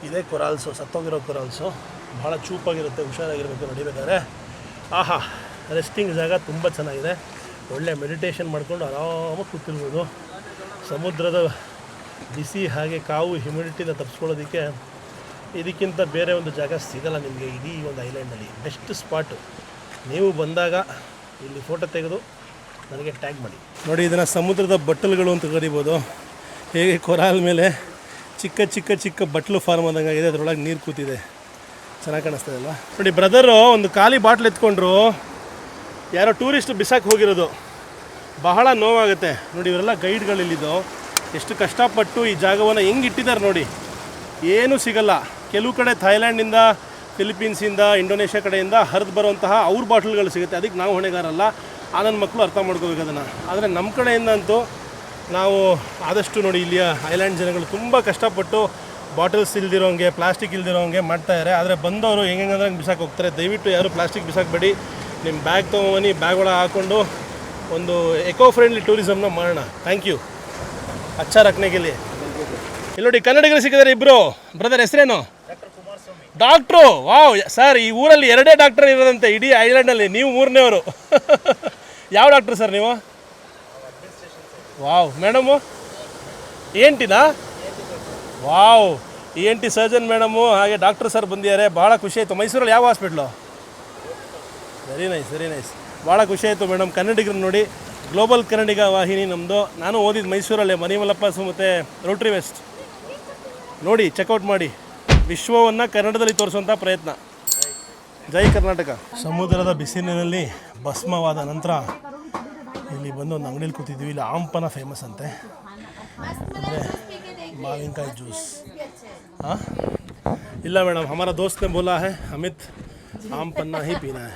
ಇದೇ ಕೊರಾಲ್ಸು, ಸತ್ತೋಗಿರೋ ಕೊರಾಲ್ಸು. ಭಾಳ ಚೂಪಾಗಿರುತ್ತೆ, ಹುಷಾರಾಗಿರ್ಬೇಕು ನಡಿಬೇಕಾದ್ರೆ. ಆಹಾ, ರೆಸ್ಟಿಂಗ್ ಜಾಗ ತುಂಬ ಚೆನ್ನಾಗಿದೆ. ಒಳ್ಳೆ ಮೆಡಿಟೇಷನ್ ಮಾಡಿಕೊಂಡು ಆರಾಮಾಗಿ ಕೂತಿರ್ಬೋದು. ಸಮುದ್ರದ ಬಿಸಿ ಹಾಗೆ ಕಾವು ಹ್ಯುಮಿಡಿಟಿನ ತಪ್ಪಿಸ್ಕೊಳ್ಳೋದಕ್ಕೆ ಇದಕ್ಕಿಂತ ಬೇರೆ ಒಂದು ಜಾಗ ಸಿಗಲ್ಲ ನಿಮಗೆ ಇಡೀ ಒಂದು ಐಲ್ಯಾಂಡಲ್ಲಿ. Best spot. ನೀವು ಬಂದಾಗ ಇಲ್ಲಿ ಫೋಟೋ ತೆಗೆದು ನನಗೆ ಟ್ಯಾಗ್ ಮಾಡಿ. ನೋಡಿ, ಇದನ್ನು ಸಮುದ್ರದ ಬಟ್ಟಲುಗಳು ಅಂತ ಕರಿಬೋದು. ಹೇಗೆ ಕೊರಾಲ್ ಮೇಲೆ ಚಿಕ್ಕ ಚಿಕ್ಕ ಚಿಕ್ಕ ಬಟ್ಲು ಫಾರ್ಮ್ ಆದಂಗೆ ಇದೆ, ಅದರೊಳಗೆ ನೀರು ಕೂತಿದೆ. ಚೆನ್ನಾಗಿ ಕಾಣಿಸ್ತದೆ ಅಲ್ವಾ? ನೋಡಿ, ಬ್ರದರು ಒಂದು ಖಾಲಿ ಬಾಟ್ಲ್ ಎತ್ಕೊಂಡ್ರು, ಯಾರೋ ಟೂರಿಸ್ಟ್ ಬಿಸಾಕಿ ಹೋಗಿರೋದು. ಬಹಳ ನೋವಾಗುತ್ತೆ. ನೋಡಿ, ಇವರೆಲ್ಲ ಗೈಡ್ಗಳಿಲ್ಲಿದ್ದು ಎಷ್ಟು ಕಷ್ಟಪಟ್ಟು ಈ ಜಾಗವನ್ನು ಹೆಂಗೆ ಇಟ್ಟಿದ್ದಾರೆ ನೋಡಿ. ಏನೂ ಸಿಗಲ್ಲ. ಕೆಲವು ಕಡೆ ಥೈಲ್ಯಾಂಡಿಂದ, ಫಿಲಿಪೀನ್ಸಿಂದ, ಇಂಡೋನೇಷ್ಯಾ ಕಡೆಯಿಂದ ಹರಿದು ಬರುವಂತಹ ಅವ್ರ ಬಾಟ್ಲ್ಗಳು ಸಿಗುತ್ತೆ. ಅದಕ್ಕೆ ನಾವು ಹೊಣೆಗಾರಲ್ಲ. ಆ ನನ್ನ ಮಕ್ಕಳು ಅರ್ಥ ಮಾಡ್ಕೋಬೇಕು ಅದನ್ನು. ಆದರೆ ನಮ್ಮ ಕಡೆಯಿಂದಂತೂ ನಾವು ಆದಷ್ಟು ನೋಡಿ, ಇಲ್ಲಿಯ ಐಲ್ಯಾಂಡ್ ಜನಗಳು ತುಂಬ ಕಷ್ಟಪಟ್ಟು ಬಾಟಲ್ಸ್ ಇಲ್ದಿರೋಂಗೆ, ಪ್ಲಾಸ್ಟಿಕ್ ಇಲ್ದಿರೋಂಗೆ ಮಾಡ್ತಾಯಿದ್ದಾರೆ. ಆದರೆ ಬಂದವರು ಹೆಂಗಂದ್ರೆ ಹಂಗೆ ಬಿಸಾಕಿ ಹೋಗ್ತಾರೆ. ದಯವಿಟ್ಟು ಯಾರು ಪ್ಲಾಸ್ಟಿಕ್ ಬಿಸಾಕಬೇಡಿ. ನಿಮ್ಮ ಬ್ಯಾಗ್ ತೊಗೊಂಬನ್ನಿ, ಬ್ಯಾಗ್ ಒಳಗೆ ಹಾಕ್ಕೊಂಡು ಒಂದು ಎಕೋ ಫ್ರೆಂಡ್ಲಿ ಟೂರಿಸಮ್ನ ಮಾಡೋಣ. Thank you. ಅಚ್ಚಾ ರಕ್ನೆಗೆಲ್ಲಿ ಇಲ್ಲಿ ನೋಡಿ, ಕನ್ನಡಿಗರು ಸಿಕ್ಕಿದ್ದಾರೆ ಇಬ್ಬರು. ಬ್ರದರ್ ಹೆಸರೇನು? ಡಾಕ್ಟ್ರು. ವಾವ್ ಸರ್, ಈ ಊರಲ್ಲಿ 2 ಡಾಕ್ಟರ್ ಇರೋದಂತೆ ಇಡೀ ಐಲ್ಯಾಂಡಲ್ಲಿ. ನೀವು 3ನೇವರು. ಯಾವ ಡಾಕ್ಟ್ರು ಸರ್ ನೀವು? ವಾವ್. ಮೇಡಮು ENTನಾ? Wow, ENT surgeon madam. ಹಾಗೆ ಡಾಕ್ಟರ್ ಸರ್ ಬಂದಿದ್ದಾರೆ. ಭಾಳ ಖುಷಿ ಆಯಿತು. ಮೈಸೂರಲ್ಲಿ ಯಾವ hospital? Very nice, very nice. ಭಾಳ ಖುಷಿ ಆಯಿತು ಮೇಡಮ್. ಕನ್ನಡಿಗರು ನೋಡಿ, ಗ್ಲೋಬಲ್ ಕನ್ನಡಿಗ ವಾಹಿನಿ ನಮ್ಮದು. ನಾನು ಓದಿದ್ದು ಮೈಸೂರಲ್ಲೇ, ಮರಿಮಲ್ಲಪ್ಪ ಮತ್ತು ರೋಟ್ರಿ ವೆಸ್ಟ್. ನೋಡಿ, ಚೆಕ್ಔಟ್ ಮಾಡಿ. ವಿಶ್ವವನ್ನು ಕನ್ನಡದಲ್ಲಿ ತೋರಿಸುವಂಥ ಪ್ರಯತ್ನ. ಜೈ ಕರ್ನಾಟಕ. ಸಮುದ್ರದ ಬಿಸಿಲಿನಲ್ಲಿ ಭಸ್ಮವಾದ ನಂತರ ಇಲ್ಲಿ ಬಂದು ಒಂದು ಅಂಗಡಿಯಲ್ಲಿ ಕೂತಿದ್ವಿ. ಇಲ್ಲಿ ಆಂಪನ ಫೇಮಸ್ ಅಂತೆ, ಅಂದರೆ ಮಾವಿನಕಾಯಿ ಜ್ಯೂಸ್. हाँ इल्ला मैडम, हमारा दोस्त ने बोला है अमित आम पन्ना ही पीना है.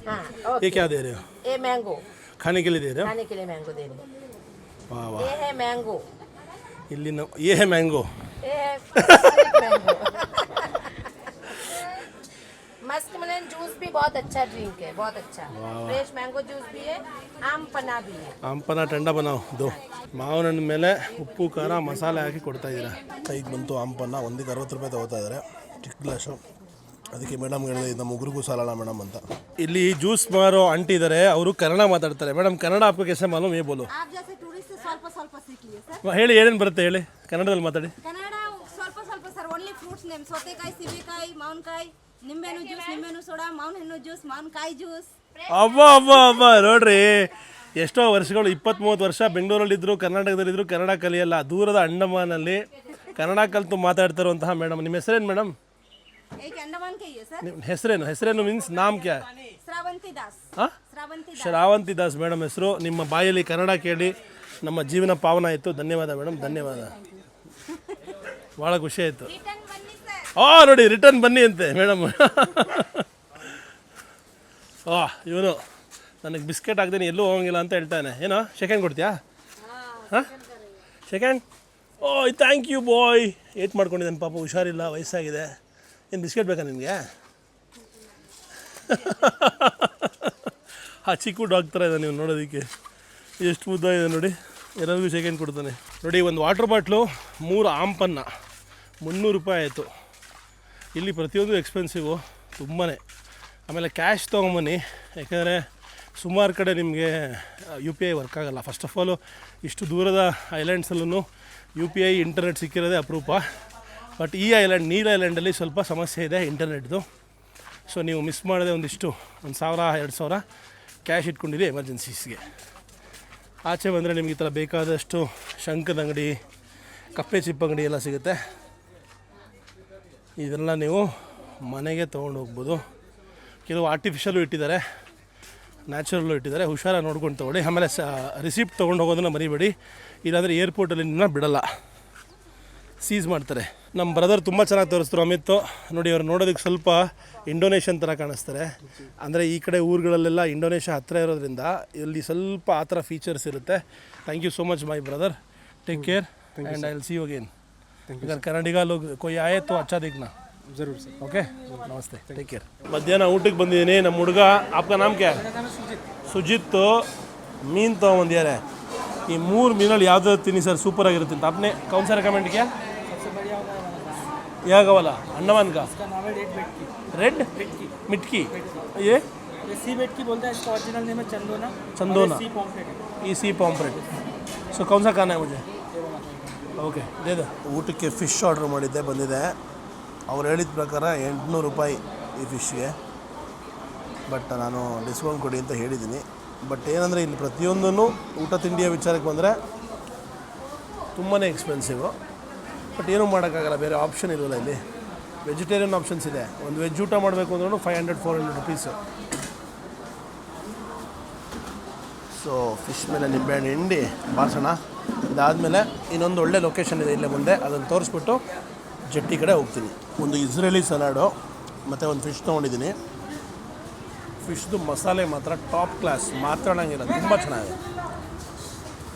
हाँ, ये क्या दे रहे हो? ये मैंगो खाने के लिए दे रहे हो? खाने के लिए मैंगो दे रहे हैं. वाह ये वाह. है मैंगो. इल्ली ये है मैंगो. ये है मैंगो. मस्कमेलन जूस भी बहुत अच्छा ड्रिंक है, बहुत अच्छा. फ्रेश मैंगो जूस भी है, आम पन्ना भी है. ಆಮ್ ಪನ್ನ ಟೆಂಡ ಬನಾವ್ ದೋ. ಮಾವಿನ ಹಣ್ಣು ಮೇಲೆ ಉಪ್ಪು ಖಾರ ಮಸಾಲೆ ಹಾಕಿ ಕೊಡ್ತಾ ಇದ್ದೀರಾ. ಕೈಗೆ ಬಂತು ಆಮ್ ಪನ್ನ. 1ಗೆ 60 ರೂಪಾಯಿ ತಗೋತಾ ಇದ್ದಾರೆ, ಚಿಕ್ಕ ಗ್ಲಾಸು. ಅದಕ್ಕೆ ಮೇಡಮ್ ಹೇಳಿದೆ, ಇದು ನಮ್ಮ ಉಗುರಿಗೂ ಸಾಲಲ್ಲ ಮೇಡಮ್ ಅಂತ. ಇಲ್ಲಿ ಜ್ಯೂಸ್ ಮಾರೋ ಆಂಟಿ ಇದ್ದಾರೆ, ಅವರು ಕನ್ನಡ ಮಾತಾಡ್ತಾರೆ. ಮೇಡಮ್, ಕನ್ನಡ ಆಪ್ಕೋ कैसे मालूम ये बोलो. आप जैसे टूरिस्ट से ಸ್ವಲ್ಪ ಸ್ವಲ್ಪ सीख लिए सर. ಹೇಳಿ, ಏನೇನು ಬರುತ್ತೆ ಹೇಳಿ, ಕನ್ನಡದಲ್ಲಿ ಮಾತಾಡಿ. ಕನ್ನಡ ಸ್ವಲ್ಪ ಸ್ವಲ್ಪ ಸರ್. ಓನ್ಲಿ ಫ್ರೂಟ್ಸ್ ನೇಮ್: ಸೌತೆಕಾಯಿ, ಸೀಬೆಕಾಯಿ, ಮಾವಿನಕಾಯಿ, ನಿಂಬೆಹಣ್ಣು ಜ್ಯೂಸ್, ನಿಂಬೆಹಣ್ಣು ಸೋಡಾ, ಮಾವಿನ ಹಣ್ಣು ಜ್ಯೂಸ್, ಮಾವಿನಕಾಯಿ ಜ್ಯೂಸ್. ಅಬ್ಬ ನೋಡ್ರಿ, ಎಷ್ಟೋ ವರ್ಷಗಳು, 20-30 ವರ್ಷ ಬೆಂಗಳೂರಲ್ಲಿದ್ದರು, ಕರ್ನಾಟಕದಲ್ಲಿದ್ದರು, ಕನ್ನಡ ಕಲಿಯಲ್ಲ. ದೂರದ ಅಂಡಮಾನಲ್ಲಿ ಕನ್ನಡ ಕಲಿತು ಮಾತಾಡ್ತಿರುವಂತಹ ಮೇಡಮ್. ನಿಮ್ಮ ಹೆಸರೇನು ಮೇಡಮ್? एक अंडमान के ही है सर. ನಿಮ್ಮ ಹೆಸರೇನು ಮೀನ್ಸ್ ನಾಮ್ ಕ್ಯಾ? श्रावंती दास. ಹಾಂ, श्रावंती दास. ಶ್ರಾವಂತಿ ದಾಸ್ ಮೇಡಮ್ ಹೆಸರು. ನಿಮ್ಮ ಬಾಯಲ್ಲಿ ಕನ್ನಡ ಕೇಳಿ ನಮ್ಮ ಜೀವನ ಪಾವನ ಆಯಿತು. ಧನ್ಯವಾದ ಮೇಡಮ್, ಧನ್ಯವಾದ. ಭಾಳ ಖುಷಿ ಆಯಿತು. रिटर्न बन्नी सर. ನೋಡಿ, ರಿಟರ್ನ್ ಬನ್ನಿ ಅಂತೆ ಮೇಡಮ್. ಇವನು ನನಗೆ ಬಿಸ್ಕೆಟ್ ಹಾಕ್ದೇನೆ ಎಲ್ಲೂ ಹೋಗಂಗಿಲ್ಲ ಅಂತ ಹೇಳ್ತಾನೆ. ಏನೋ ಸೆಕೆಂಡ್ ಕೊಡ್ತೀಯಾ? ಹಾಂ, ಸೆಕೆಂಡ್. Thank you bye. ಏಟ್ ಮಾಡ್ಕೊಂಡಿದ್ದಾನೆ ಪಾಪ, ಹುಷಾರಿಲ್ಲ, ವಯಸ್ಸಾಗಿದೆ. ಏನು ಬಿಸ್ಕೆಟ್ ಬೇಕಾ ನಿನಗೆ? ಚಿಕ್ಕ ಡಾಗ್ ಥರ ಇದೆ ನೀವು ನೋಡೋದಕ್ಕೆ. ಎಷ್ಟು ಮುದ್ದ ಇದೆ ನೋಡಿ. ಎಲ್ಲರಿಗೂ ಸೆಕೆಂಡ್ ಕೊಡ್ತಾನೆ ನೋಡಿ. ಒಂದು ವಾಟರ್ ಬಾಟ್ಲು 3 ಆಂಪನ್ನ 300 ರೂಪಾಯಿ ಆಯಿತು. ಇಲ್ಲಿ ಪ್ರತಿಯೊಂದು ಎಕ್ಸ್ಪೆನ್ಸಿವು ತುಂಬಾ. ಆಮೇಲೆ ಕ್ಯಾಶ್ ತೊಗೊಂಬನ್ನಿ, ಯಾಕೆಂದರೆ ಸುಮಾರು ಕಡೆ ನಿಮಗೆ UPI ವರ್ಕ್ ಆಗೋಲ್ಲ. ಫಸ್ಟ್ ಆಫ್ ಆಲು ಇಷ್ಟು ದೂರದ ಐಲ್ಯಾಂಡ್ಸಲ್ಲೂ UPI ಇಂಟರ್ನೆಟ್ ಸಿಕ್ಕಿರೋದೇ ಅಪರೂಪ. ಬಟ್ ಈ ಐಲ್ಯಾಂಡ್, ನೀಲ್ ಐಲ್ಯಾಂಡಲ್ಲಿ ಸ್ವಲ್ಪ ಸಮಸ್ಯೆ ಇದೆ ಇಂಟರ್ನೆಟ್ದು. ಸೊ ನೀವು ಮಿಸ್ ಮಾಡದೆ ಒಂದಿಷ್ಟು 1,000-2,000 ಕ್ಯಾಶ್ ಇಟ್ಕೊಂಡಿರಿ ಎಮರ್ಜೆನ್ಸೀಸ್ಗೆ. ಆಚೆ ಬಂದರೆ ನಿಮ್ಗೆ ಈ ಥರ ಬೇಕಾದಷ್ಟು ಶಂಕದ ಅಂಗಡಿ, ಕಪ್ಪೆ ಚಿಪ್ ಅಂಗಡಿ ಎಲ್ಲ ಸಿಗುತ್ತೆ. ಇದೆಲ್ಲ ನೀವು ಮನೆಗೆ ತೊಗೊಂಡು ಹೋಗ್ಬೋದು. ಕೆಲವು ಆರ್ಟಿಫಿಷಿಯಲು ಇಟ್ಟಿದ್ದಾರೆ, ನ್ಯಾಚುರಲ್ಲು ಇಟ್ಟಿದ್ದಾರೆ. ಹುಷಾರಾಗಿ ನೋಡ್ಕೊಂಡು ತೊಗೊಳ್ಳಿ. ಆಮೇಲೆ ರಿಸಿಪ್ಟ್ ತೊಗೊಂಡು ಹೋಗೋದನ್ನು ಮರಿಬೇಡಿ, ಇಲ್ಲಾಂದರೆ ಏರ್ಪೋರ್ಟಲ್ಲಿ ನಿಮ್ಮನ್ನ ಬಿಡಲ್ಲ, ಸೀಸ್ ಮಾಡ್ತಾರೆ. ನಮ್ಮ ಬ್ರದರ್ ತುಂಬ ಚೆನ್ನಾಗಿ ತೋರಿಸ್ತರು ಅಮಿತ್. ನೋಡಿ, ಅವ್ರು ನೋಡೋದಕ್ಕೆ ಸ್ವಲ್ಪ ಇಂಡೋನೇಷ್ಯನ್ ಥರ ಕಾಣಿಸ್ತಾರೆ. ಅಂದರೆ ಈ ಕಡೆ ಊರುಗಳಲ್ಲೆಲ್ಲ ಇಂಡೋನೇಷ್ಯಾ ಹತ್ತಿರ ಇರೋದ್ರಿಂದ ಇಲ್ಲಿ ಸ್ವಲ್ಪ ಆ ಥರ ಫೀಚರ್ಸ್ ಇರುತ್ತೆ. Thank you so much my brother. Take care and I will see you again. अगर कन्नडिगा लोग कोई आए तो अच्छा देखना ज़रूर सर. ओके, नमस्ते, टेक केयर. ಮಧ್ಯಾಹ್ನ ಊಟಕ್ಕೆ ಬಂದಿದ್ದೀನಿ. ನಮ್ಮ ಹುಡುಗ, आपका नाम क्या है? ಸುಜಿತ್. ಮೀನು ತೊಗೊಂಬಂದಿದ್ದಾರೆ. ಈ 3 ಮೀನಲ್ಲಿ ಯಾವ್ದು ತಿನ್ನಿ ಸರ್, ಸೂಪರ್ ಆಗಿರುತ್ತೆ ಅಂತ. आपने कौन सा रिकमेंड किया? सबसे बढ़िया होगा यहाँ वाला अंडमान का इसका नाम है रेड मिटकी. ये सी बेटकी बोलते हैं. इसका ओरिजिनल नेम है चंदोना. चंदोना. सी पॉम्फ्रेट. ಈ ಸಿ ಪಾಂಪ್ರೆಟ್. ಸೊ ಕೌನ್ ಸಾ ಖಾನಾ है मुझे? ಓಕೆ, ದೇ ಊಟಕ್ಕೆ ಫಿಶ್ ಆರ್ಡ್ರ್ ಮಾಡಿದ್ದೆ, ಬಂದಿದೆ. ಅವ್ರು ಹೇಳಿದ ಪ್ರಕಾರ 800 ರೂಪಾಯಿ ಈ ಫಿಶ್ಗೆ. ಬಟ್ ನಾನು ಡಿಸ್ಕೌಂಟ್ ಕೊಡಿ ಅಂತ ಹೇಳಿದ್ದೀನಿ. ಬಟ್ ಏನಂದರೆ ಇಲ್ಲಿ ಪ್ರತಿಯೊಂದೂ ಊಟ ತಿಂಡಿಯ ವಿಚಾರಕ್ಕೆ ಬಂದರೆ ತುಂಬಾ ಎಕ್ಸ್ಪೆನ್ಸಿವು. ಬಟ್ ಏನೂ ಮಾಡೋಕ್ಕಾಗಲ್ಲ, ಬೇರೆ ಆಪ್ಷನ್ ಇರೋಲ್ಲ. ಇಲ್ಲಿ ವೆಜಿಟೇರಿಯನ್ ಆಪ್ಷನ್ಸ್ ಇದೆ. ಒಂದು ವೆಜ್ ಊಟ ಮಾಡಬೇಕು ಅಂದ್ರೂ 500-400 ರುಪೀಸು. ಸೊ ಫಿಶ್ ಮೇಲೆ ನಿಂಬೆಹಣ್ಣು ಹಿಂಡಿ ಬಾರಿಸೋಣ. ಇದಾದಮೇಲೆ ಇನ್ನೊಂದು ಒಳ್ಳೆ ಲೊಕೇಶನ್ ಇದೆ ಇಲ್ಲೇ ಮುಂದೆ, ಅದನ್ನು ತೋರಿಸ್ಬಿಟ್ಟು ಜೆಟ್ಟಿ ಕಡೆ ಹೋಗ್ತೀನಿ. ಒಂದು ಇಸ್ರೇಲಿ ಸಲಾಡು ಮತ್ತು ಒಂದು ಫಿಶ್ ತೊಗೊಂಡಿದ್ದೀನಿ. ಫಿಶ್ದು ಮಸಾಲೆ ಮಾತ್ರ ಟಾಪ್ ಕ್ಲಾಸ್, ಮಾತಾಡೋಂಗಿಲ್ಲ, ತುಂಬ ಚೆನ್ನಾಗಿದೆ.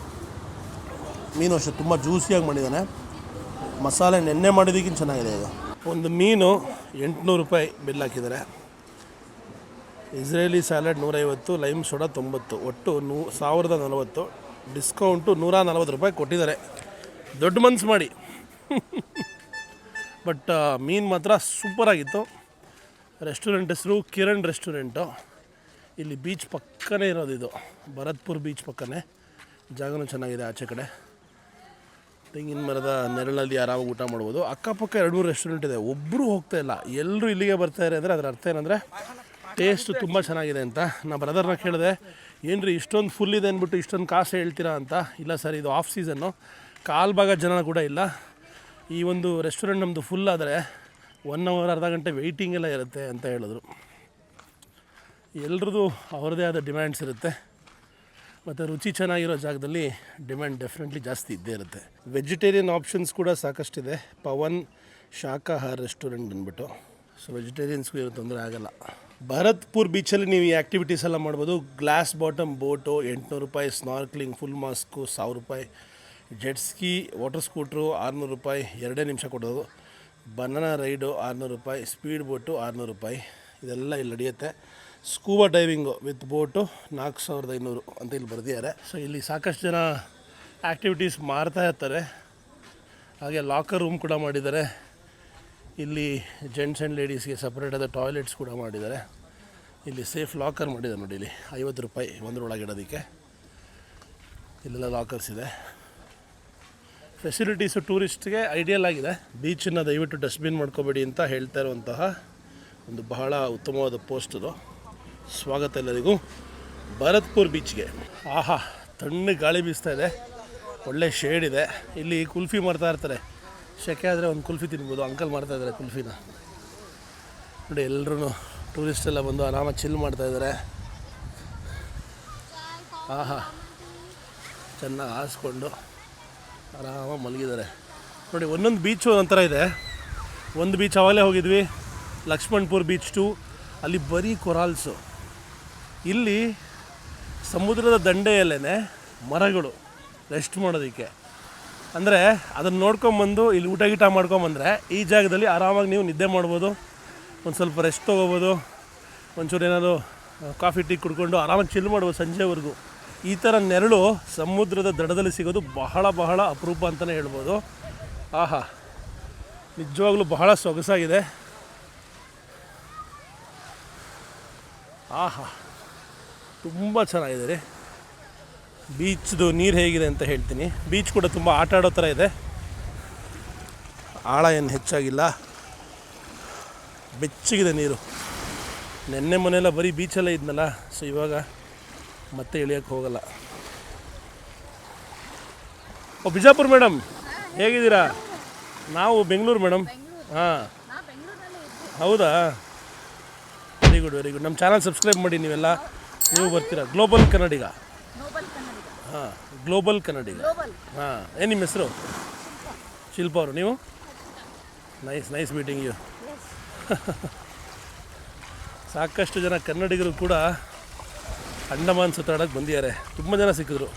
ಮೀನು ಅಷ್ಟೇ ತುಂಬ ಜ್ಯೂಸಿಯಾಗಿ ಮಾಡಿದ್ದಾನೆ. ಮಸಾಲೆ ನೆನ್ನೆ ಮಾಡಿದ್ದಕ್ಕಿಂತ ಚೆನ್ನಾಗಿದೆ ಇದು. ಒಂದು ಮೀನು 800 ರೂಪಾಯಿ ಬಿಲ್ ಹಾಕಿದ್ದಾರೆ. ಇಸ್ರೇಲಿ ಸ್ಯಾಲಡ್ 150, ಲೈಮ್ ಸೋಡಾ 90, ಒಟ್ಟು 1040. ಡಿಸ್ಕೌಂಟು 140 ರೂಪಾಯಿ ಕೊಟ್ಟಿದ್ದಾರೆ. ದೊಡ್ಡ ಮನ್ಸು ಮಾಡಿ. ಬಟ್ ಮೀನು ಮಾತ್ರ ಸೂಪರಾಗಿತ್ತು. ರೆಸ್ಟೋರೆಂಟ್ ಹೆಸರು ಕಿರಣ್ ರೆಸ್ಟೋರೆಂಟು. ಇಲ್ಲಿ ಬೀಚ್ ಪಕ್ಕನೇ ಇರೋದು, ಇದು ಭರತ್ಪುರ್ ಬೀಚ್ ಪಕ್ಕನೇ. ಜಾಗನೂ ಚೆನ್ನಾಗಿದೆ. ಆಚೆ ಕಡೆ ತೆಂಗಿನ ಮರದ ನೆರಳಲ್ಲಿ ಆರಾಮಾಗಿ ಊಟ ಮಾಡ್ಬೋದು. ಅಕ್ಕಪಕ್ಕ 2-3 ರೆಸ್ಟೋರೆಂಟ್ ಇದೆ. ಒಬ್ಬರು ಹೋಗ್ತಾ ಇಲ್ಲ, ಎಲ್ಲರೂ ಇಲ್ಲಿಗೆ ಬರ್ತಾಯಿದ್ದಾರೆ. ಅಂದರೆ ಅದರ ಅರ್ಥ ಏನಂದರೆ ಟೇಸ್ಟು ತುಂಬ ಚೆನ್ನಾಗಿದೆ ಅಂತ. ನಾ ಬ್ರದರ್ನ ಕೇಳಿದೆ, ಏನು ರೀ ಇಷ್ಟೊಂದು ಫುಲ್ ಇದೆ ಅಂದ್ಬಿಟ್ಟು ಇಷ್ಟೊಂದು ಕಾಸು ಹೇಳ್ತೀರಾ ಅಂತ. ಇಲ್ಲ ಸರ್, ಇದು ಆಫ್ ಸೀಸನ್ನು, ಕಾಲು ಭಾಗ ಜನ ಕೂಡ ಇಲ್ಲ. ಈ ಒಂದು ರೆಸ್ಟೋರೆಂಟ್ ನಮ್ಮದು ಫುಲ್ ಆದರೆ 1 ಅವರ್ ಅರ್ಧ ಗಂಟೆ ವೆಯ್ಟಿಂಗ್ ಎಲ್ಲ ಇರುತ್ತೆ ಅಂತ ಹೇಳಿದ್ರು. ಎಲ್ರದ್ದು ಅವ್ರದ್ದೇ ಆದ ಡಿಮ್ಯಾಂಡ್ಸ್ ಇರುತ್ತೆ. ಮತ್ತು ರುಚಿ ಚೆನ್ನಾಗಿರೋ ಜಾಗದಲ್ಲಿ ಡಿಮ್ಯಾಂಡ್ ಡೆಫಿನೆಟ್ಲಿ ಜಾಸ್ತಿ ಇದ್ದೇ ಇರುತ್ತೆ. ವೆಜಿಟೇರಿಯನ್ ಆಪ್ಷನ್ಸ್ ಕೂಡ ಸಾಕಷ್ಟಿದೆ. ಪವನ್ ಶಾಖಾಹಾರ ರೆಸ್ಟೋರೆಂಟ್ ಅಂದ್ಬಿಟ್ಟು. ಸೊ ವೆಜಿಟೇರಿಯನ್ಸ್ಗೂ ಏನೂ ತೊಂದರೆ ಆಗೋಲ್ಲ. ಭರತ್ಪುರ್ ಬೀಚಲ್ಲಿ ನೀವು ಈ ಆ್ಯಕ್ಟಿವಿಟೀಸ್ ಎಲ್ಲ ಮಾಡ್ಬೋದು. ಗ್ಲಾಸ್ ಬಾಟಮ್ ಬೋಟು 800 ರೂಪಾಯಿ, ಸ್ನಾರ್ಕ್ಲಿಂಗ್ ಫುಲ್ ಮಾಸ್ಕು 1000 ರೂಪಾಯಿ, ಜೆಟ್ ಸ್ಕೀ ವಾಟರ್ ಸ್ಕೂಟ್ರು 600 ರೂಪಾಯಿ, 2 ನಿಮಿಷ ಕೊಡೋದು, ಬನಾನಾ ರೈಡು 600 ರೂಪಾಯಿ, ಸ್ಪೀಡ್ ಬೋಟು 600 ರೂಪಾಯಿ. ಇದೆಲ್ಲ ಇಲ್ಲಿ ನಡೆಯುತ್ತೆ. ಸ್ಕೂಬಾ ಡೈವಿಂಗು ವಿತ್ ಬೋಟು 4500 ಅಂತ ಇಲ್ಲಿ ಬರೆದಿದ್ದಾರೆ. ಸೊ ಇಲ್ಲಿ ಸಾಕಷ್ಟು ಜನ ಆ್ಯಕ್ಟಿವಿಟೀಸ್ ಮಾಡ್ತಾ ಇರ್ತಾರೆ. ಹಾಗೆ ಲಾಕರ್ ರೂಮ್ ಕೂಡ ಮಾಡಿದ್ದಾರೆ. ಇಲ್ಲಿ ಜೆಂಟ್ಸ್ ಆ್ಯಂಡ್ ಲೇಡೀಸ್ಗೆ ಸಪ್ರೇಟಾದ ಟಾಯ್ಲೆಟ್ಸ್ ಕೂಡ ಮಾಡಿದ್ದಾರೆ. ಇಲ್ಲಿ ಸೇಫ್ ಲಾಕರ್ ಮಾಡಿದ್ದಾರೆ ನೋಡಿ. ಇಲ್ಲಿ 50 ರೂಪಾಯಿ ಒಂದರೊಳಗೆ ಇಡೋದಕ್ಕೆ. ಇಲ್ಲೆಲ್ಲ ಲಾಕರ್ಸ್ ಇದೆ. ಫೆಸಿಲಿಟೀಸು ಟೂರಿಸ್ಟ್ಗೆ ಐಡಿಯಲ್ ಆಗಿದೆ. ಬೀಚನ್ನು ದಯವಿಟ್ಟು ಡಸ್ಟ್ಬಿನ್ ಮಾಡ್ಕೋಬೇಡಿ ಅಂತ ಹೇಳ್ತಾ ಇರುವಂತಹ ಒಂದು ಬಹಳ ಉತ್ತಮವಾದ ಪೋಸ್ಟ್ ಇದು. ಸ್ವಾಗತ ಎಲ್ಲರಿಗೂ ಭರತ್ಪುರ್ ಬೀಚ್ಗೆ. ಆಹಾ, ತಣ್ಣಗೆ ಗಾಳಿ ಬೀಸ್ತಾ ಇದೆ, ಒಳ್ಳೆ ಶೇಡ್ ಇದೆ. ಇಲ್ಲಿ ಕುಲ್ಫಿ ಮಾಡ್ತಾ ಇರ್ತಾರೆ. ಶೆಕೆ ಆದರೆ ಒಂದು ಕುಲ್ಫಿ ತಿನ್ಬೋದು. ಅಂಕಲ್ ಮಾಡ್ತಾಯಿದ್ದಾರೆ ಕುಲ್ಫಿನ ನೋಡಿ. ಎಲ್ಲರೂ ಟೂರಿಸ್ಟ್ ಎಲ್ಲ ಬಂದು ಆರಾಮಾಗಿ ಚಿಲ್ ಮಾಡ್ತಾಯಿದ್ದಾರೆ. ಆಹಾ, ಚೆನ್ನಾಗಿ ಹಾಸ್ಕೊಂಡು ಆರಾಮಾಗಿ ಮಲಗಿದ್ದಾರೆ ನೋಡಿ. ಒಂದೊಂದು ಬೀಚು ಒಂಥರ ಇದೆ. ಒಂದು ಬೀಚ್ ಅವಾಗಲೇ ಹೋಗಿದ್ವಿ, ಲಕ್ಷ್ಮಣ್ಪುರ್ ಬೀಚ್ 2. ಅಲ್ಲಿ ಬರೀ ಕೊರಾಲ್ಸು. ಇಲ್ಲಿ ಸಮುದ್ರದ ದಂಡೆಯಲ್ಲೇ ಮರಗಳು ರೆಸ್ಟ್ ಮಾಡೋದಕ್ಕೆ. ಅಂದರೆ ಅದನ್ನು ನೋಡ್ಕೊಂಬಂದು ಇಲ್ಲಿ ಊಟ ಗೀಟ ಮಾಡ್ಕೊಂಬಂದರೆ ಈ ಜಾಗದಲ್ಲಿ ಆರಾಮಾಗಿ ನೀವು ನಿದ್ದೆ ಮಾಡ್ಬೋದು, ಒಂದು ಸ್ವಲ್ಪ ರೆಸ್ಟ್ ತೊಗೋಬೋದು, ಒಂಚೂರು ಏನಾದರೂ ಕಾಫಿ ಟೀ ಕುಡ್ಕೊಂಡು ಆರಾಮಾಗಿ ಚಿಲ್ ಮಾಡ್ಬೋದು ಸಂಜೆವರೆಗೂ. ಈ ಥರ ನೆರಳು ಸಮುದ್ರದ ದಡದಲ್ಲಿ ಸಿಗೋದು ಬಹಳ ಬಹಳ ಅಪರೂಪ ಅಂತಲೇ ಹೇಳ್ಬೋದು. ಆಹಾ, ನಿಜವಾಗ್ಲೂ ಬಹಳ ಸೊಗಸಾಗಿದೆ. ಆಹಾ, ತುಂಬ ಚೆನ್ನಾಗಿದೆ ರೀ. ಬೀಚ್ದು ನೀರು ಹೇಗಿದೆ ಅಂತ ಹೇಳ್ತೀನಿ. ಬೀಚ್ ಕೂಡ ತುಂಬ ಆಟ ಆಡೋ ಥರ ಇದೆ. ಆಳ ಏನು ಹೆಚ್ಚಾಗಿಲ್ಲ, ಬೆಚ್ಚಗಿದೆ ನೀರು. ನೆನ್ನೆ ಮೊನ್ನೆಲ್ಲ ಬರೀ ಬೀಚಲ್ಲೇ ಇದ್ನಲ್ಲ, ಸೊ ಇವಾಗ ಮತ್ತೆ ಇಳಿಯೋಕ್ಕೆ ಹೋಗಲ್ಲ. ಓ ಬಿಜಾಪುರ ಮೇಡಮ್, ಹೇಗಿದ್ದೀರಾ? ನಾವು ಬೆಂಗಳೂರು ಮೇಡಮ್. ಹಾಂ, ಹೌದಾ? Very good very good. ನಮ್ಮ ಚಾನಲ್ ಸಬ್ಸ್ಕ್ರೈಬ್ ಮಾಡಿ ನೀವೆಲ್ಲ. ನೀವು ಬರ್ತೀರಾ? ಗ್ಲೋಬಲ್ ಕನ್ನಡಿಗ. ಹಾಂ, ಗ್ಲೋಬಲ್ ಕನ್ನಡಿಗ. ಹಾಂ, ಏನು ನಿಮ್ಮ ಹೆಸರು? ಶಿಲ್ಪ ಅವರು. ನೀವು? Nice meeting you. ಸಾಕಷ್ಟು ಜನ ಕನ್ನಡಿಗರು ಕೂಡ ಅಂಡಮಾನ್ ಸುತ್ತಾಡೋಕ್ಕೆ ಬಂದಿದ್ದಾರೆ. ತುಂಬ ಜನ ಸಿಕ್ಕಿದ್ರು.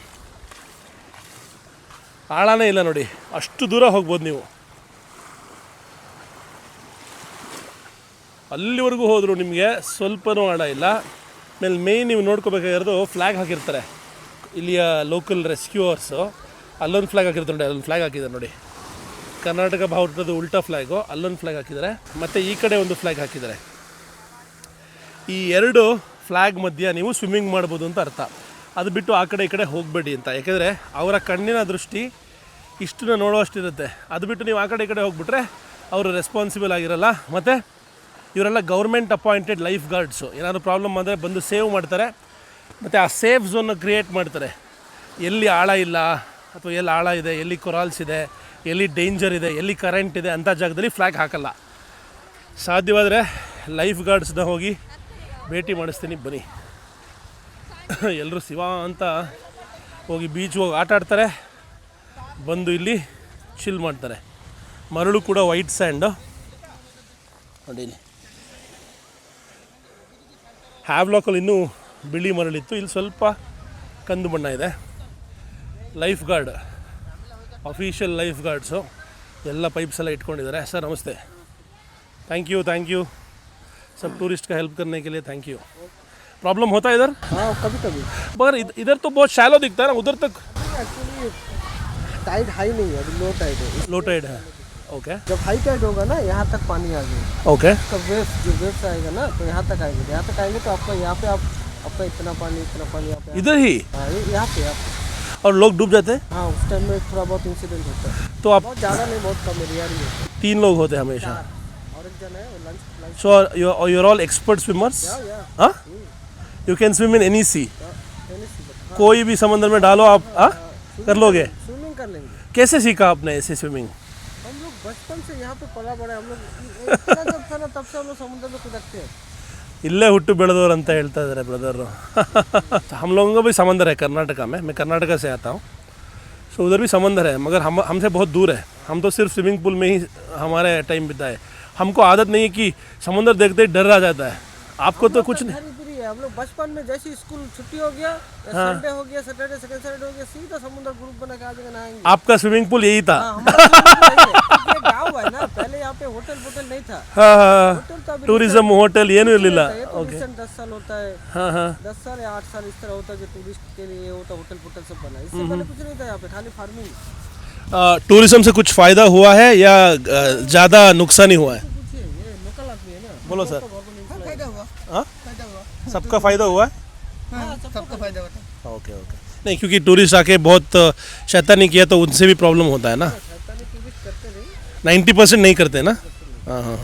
ಆಳನೇ ಇಲ್ಲ ನೋಡಿ, ಅಷ್ಟು ದೂರ ಹೋಗ್ಬೋದು ನೀವು. ಅಲ್ಲಿವರೆಗೂ ಹೋದರೂ ನಿಮಗೆ ಸ್ವಲ್ಪನೂ ಆಳ ಇಲ್ಲ. ಆಮೇಲೆ ಮೇಯ್ನ್ ನೀವು ನೋಡ್ಕೋಬೇಕಾಗಿರೋದು ಫ್ಲ್ಯಾಗ್ ಹಾಕಿರ್ತಾರೆ ಇಲ್ಲಿಯ ಲೋಕಲ್ ರೆಸ್ಕ್ಯೂವರ್ಸು. ಅಲ್ಲೊಂದು ಫ್ಲ್ಯಾಗ್ ಹಾಕಿರ್ತಾರೆ ನೋಡಿ, ಅಲ್ಲೊಂದು ಫ್ಲ್ಯಾಗ್ ಹಾಕಿದ್ದಾರೆ ನೋಡಿ. ಕರ್ನಾಟಕ ಬಾವುಟದ ಉಲ್ಟಾ ಫ್ಲ್ಯಾಗು, ಅಲ್ಲೊಂದು ಫ್ಲ್ಯಾಗ್ ಹಾಕಿದ್ದಾರೆ, ಮತ್ತು ಈ ಕಡೆ ಒಂದು ಫ್ಲ್ಯಾಗ್ ಹಾಕಿದ್ದಾರೆ. ಈ 2 ಫ್ಲ್ಯಾಗ್ ಮಧ್ಯೆ ನೀವು ಸ್ವಿಮ್ಮಿಂಗ್ ಮಾಡ್ಬೋದು ಅಂತ ಅರ್ಥ. ಅದು ಬಿಟ್ಟು ಆ ಕಡೆ ಈ ಕಡೆ ಹೋಗಬೇಡಿ ಅಂತ. ಯಾಕೆಂದರೆ ಅವರ ಕಣ್ಣಿನ ದೃಷ್ಟಿ ಇಷ್ಟನ್ನ ನೋಡುವಷ್ಟಿರುತ್ತೆ. ಅದು ಬಿಟ್ಟು ನೀವು ಆ ಕಡೆ ಈ ಕಡೆ ಹೋಗ್ಬಿಟ್ರೆ ಅವರು ರೆಸ್ಪಾನ್ಸಿಬಲ್ ಆಗಿರಲ್ಲ. ಮತ್ತು ಇವರೆಲ್ಲ ಗೌರ್ಮೆಂಟ್ ಅಪಾಯಿಂಟೆಡ್ ಲೈಫ್ ಗಾರ್ಡ್ಸು. ಏನಾದರೂ ಪ್ರಾಬ್ಲಮ್ ಅಂದರೆ ಬಂದು ಸೇವ್ ಮಾಡ್ತಾರೆ ಮತ್ತು ಆ ಸೇಫ್ ಝೋನ್ನ ಕ್ರಿಯೇಟ್ ಮಾಡ್ತಾರೆ. ಎಲ್ಲಿ ಆಳ ಇಲ್ಲ ಅಥವಾ ಎಲ್ಲಿ ಆಳ ಇದೆ, ಎಲ್ಲಿ ಕೊರಾಲ್ಸ್ ಇದೆ, ಎಲ್ಲಿ ಡೇಂಜರ್ ಇದೆ, ಎಲ್ಲಿ ಕರೆಂಟ್ ಇದೆ ಅಂಥ ಜಾಗದಲ್ಲಿ ಫ್ಲ್ಯಾಗ್ ಹಾಕಲ್ಲ. ಸಾಧ್ಯವಾದರೆ ಲೈಫ್ ಗಾರ್ಡ್ಸ್ನ ಹೋಗಿ ಭೇಟಿ ಮಾಡಿಸ್ತೀನಿ, ಬನ್ನಿ. ಎಲ್ಲರೂ ಶಿವ ಅಂತ ಹೋಗಿ ಬೀಚ್ ಹೋಗಿ ಆಟ ಆಡ್ತಾರೆ, ಬಂದು ಇಲ್ಲಿ ಚಿಲ್ ಮಾಡ್ತಾರೆ. ಮರಳು ಕೂಡ ವೈಟ್ ಸ್ಯಾಂಡು ನೋಡಿ. ಹ್ಯಾವ್ಲಾಕಲ್ಲಿ ಇನ್ನೂ ಬಿಳಿ ಮರಳಿತ್ತು, ಇಲ್ಲಿ ಸ್ವಲ್ಪ ಕಂದು ಬಣ್ಣ ಇದೆ. Lifeguard, official lifeguards ಎಲ್ಲ ಪೈಪ್ಸ್ ಎಲ್ಲ ಇಟ್ಕೊಂಡಿದ್ದಾರೆ. ಸರ್ नमस्ते, थैंक यू सब टूरिस्ट का हेल्प करने के लिए, थैंक यू. प्रॉब्लम होता है इधर? हाँ कभी कभी, मगर इधर तो बहुत शैलो दिखता है ना, उधर तक एक्चुअली टाइड हाई नहीं है, अभी लो टाइड है. लो टाइड है. ओके जब हाई टाइड होगा ना यहाँ तक पानी आ जाएगा. ओके. तो वेव्स आएगा ना, तो यहाँ तक आएंगे. यहाँ तक आएंगे तो आपका यहाँ पे आपका इतना पानी यहाँ पे. इधर ही? हाँ यहाँ पे आप. और लोग डूब जाते हैं? हाँ उस टाइम में थोड़ा बहुत इंसिडेंट होता है. तो आप बहुत ज़्यादा नहीं, बहुत कम एरिया नहीं होता. 3 लोग होते हैं हमेशा. और एक जन है lunch. So you're all expert swimmers? Yeah. हाँ? You can swim in any sea? कोई भी समंदर में डालो आप, हाँ? कर लोगे? स्विमिंग कर लेंगे. कैसे सीखा आपने ऐसे स्विमिंग? हम लोग बचपन से यहाँ पे पला बड़े. हम लोग इतना जब था ना तब से हम लोग समुद्र में कूदते हैं. इल्ले हुट्टू बेಳೆದವರು ಅಂತ ಹೇಳ್ತಾ ಇದ್ದಾರೆ ಬ್ರದರು. हम लोगों का भी समंदर है कर्नाटका में. मैं कर्नाटका से आता हूँ. सो उधर भी समंदर है, मगर हमसे बहुत दूर है. हम तो सिर्फ स्विमिंग पूल में ही हमारे टाइम बिताए. हमको आदत नहीं है कि समुंदर देखते ही डर आ जाता है. आपको तो कुछ नहीं. हम लोग बचपन में जैसे स्कूल छुट्टी हो गया, संडे हो गया, सैटरडे सेकंड सैटरडे हो गया, सीधा समुद्र ग्रुप बना के आ जाएगा, नहाएंगे. आपका स्विमिंग पूल यही था? ये गाँव है ना, पहले यहाँ पे होटल नहीं था. होटल तो अभी टूरिज्म होटल ಏನು ಇರಲಿಲ್ಲ. ओके. 10 साल होता है. 10 साल या 8 साल इस तरह होता है जो टूरिस्ट के लिए होता. होटल सब बना. इससे पहले कुछ नहीं था यहाँ पे, खाली फार्मिंग. टूरिज्म से कुछ फ़ायदा हुआ है या ज़्यादा नुकसान ही हुआ है? लोकल आदमी है ना. बोलो सर. फायदा हुआ. हाँ? सबका फ़ायदा हुआ है? सबका फायदा होता है. ओके. नहीं, क्योंकि टूरिस्ट आके बहुत शैतानी किया तो उनसे भी प्रॉब्लम होता है ना. 90% नहीं करते ना. हाँ.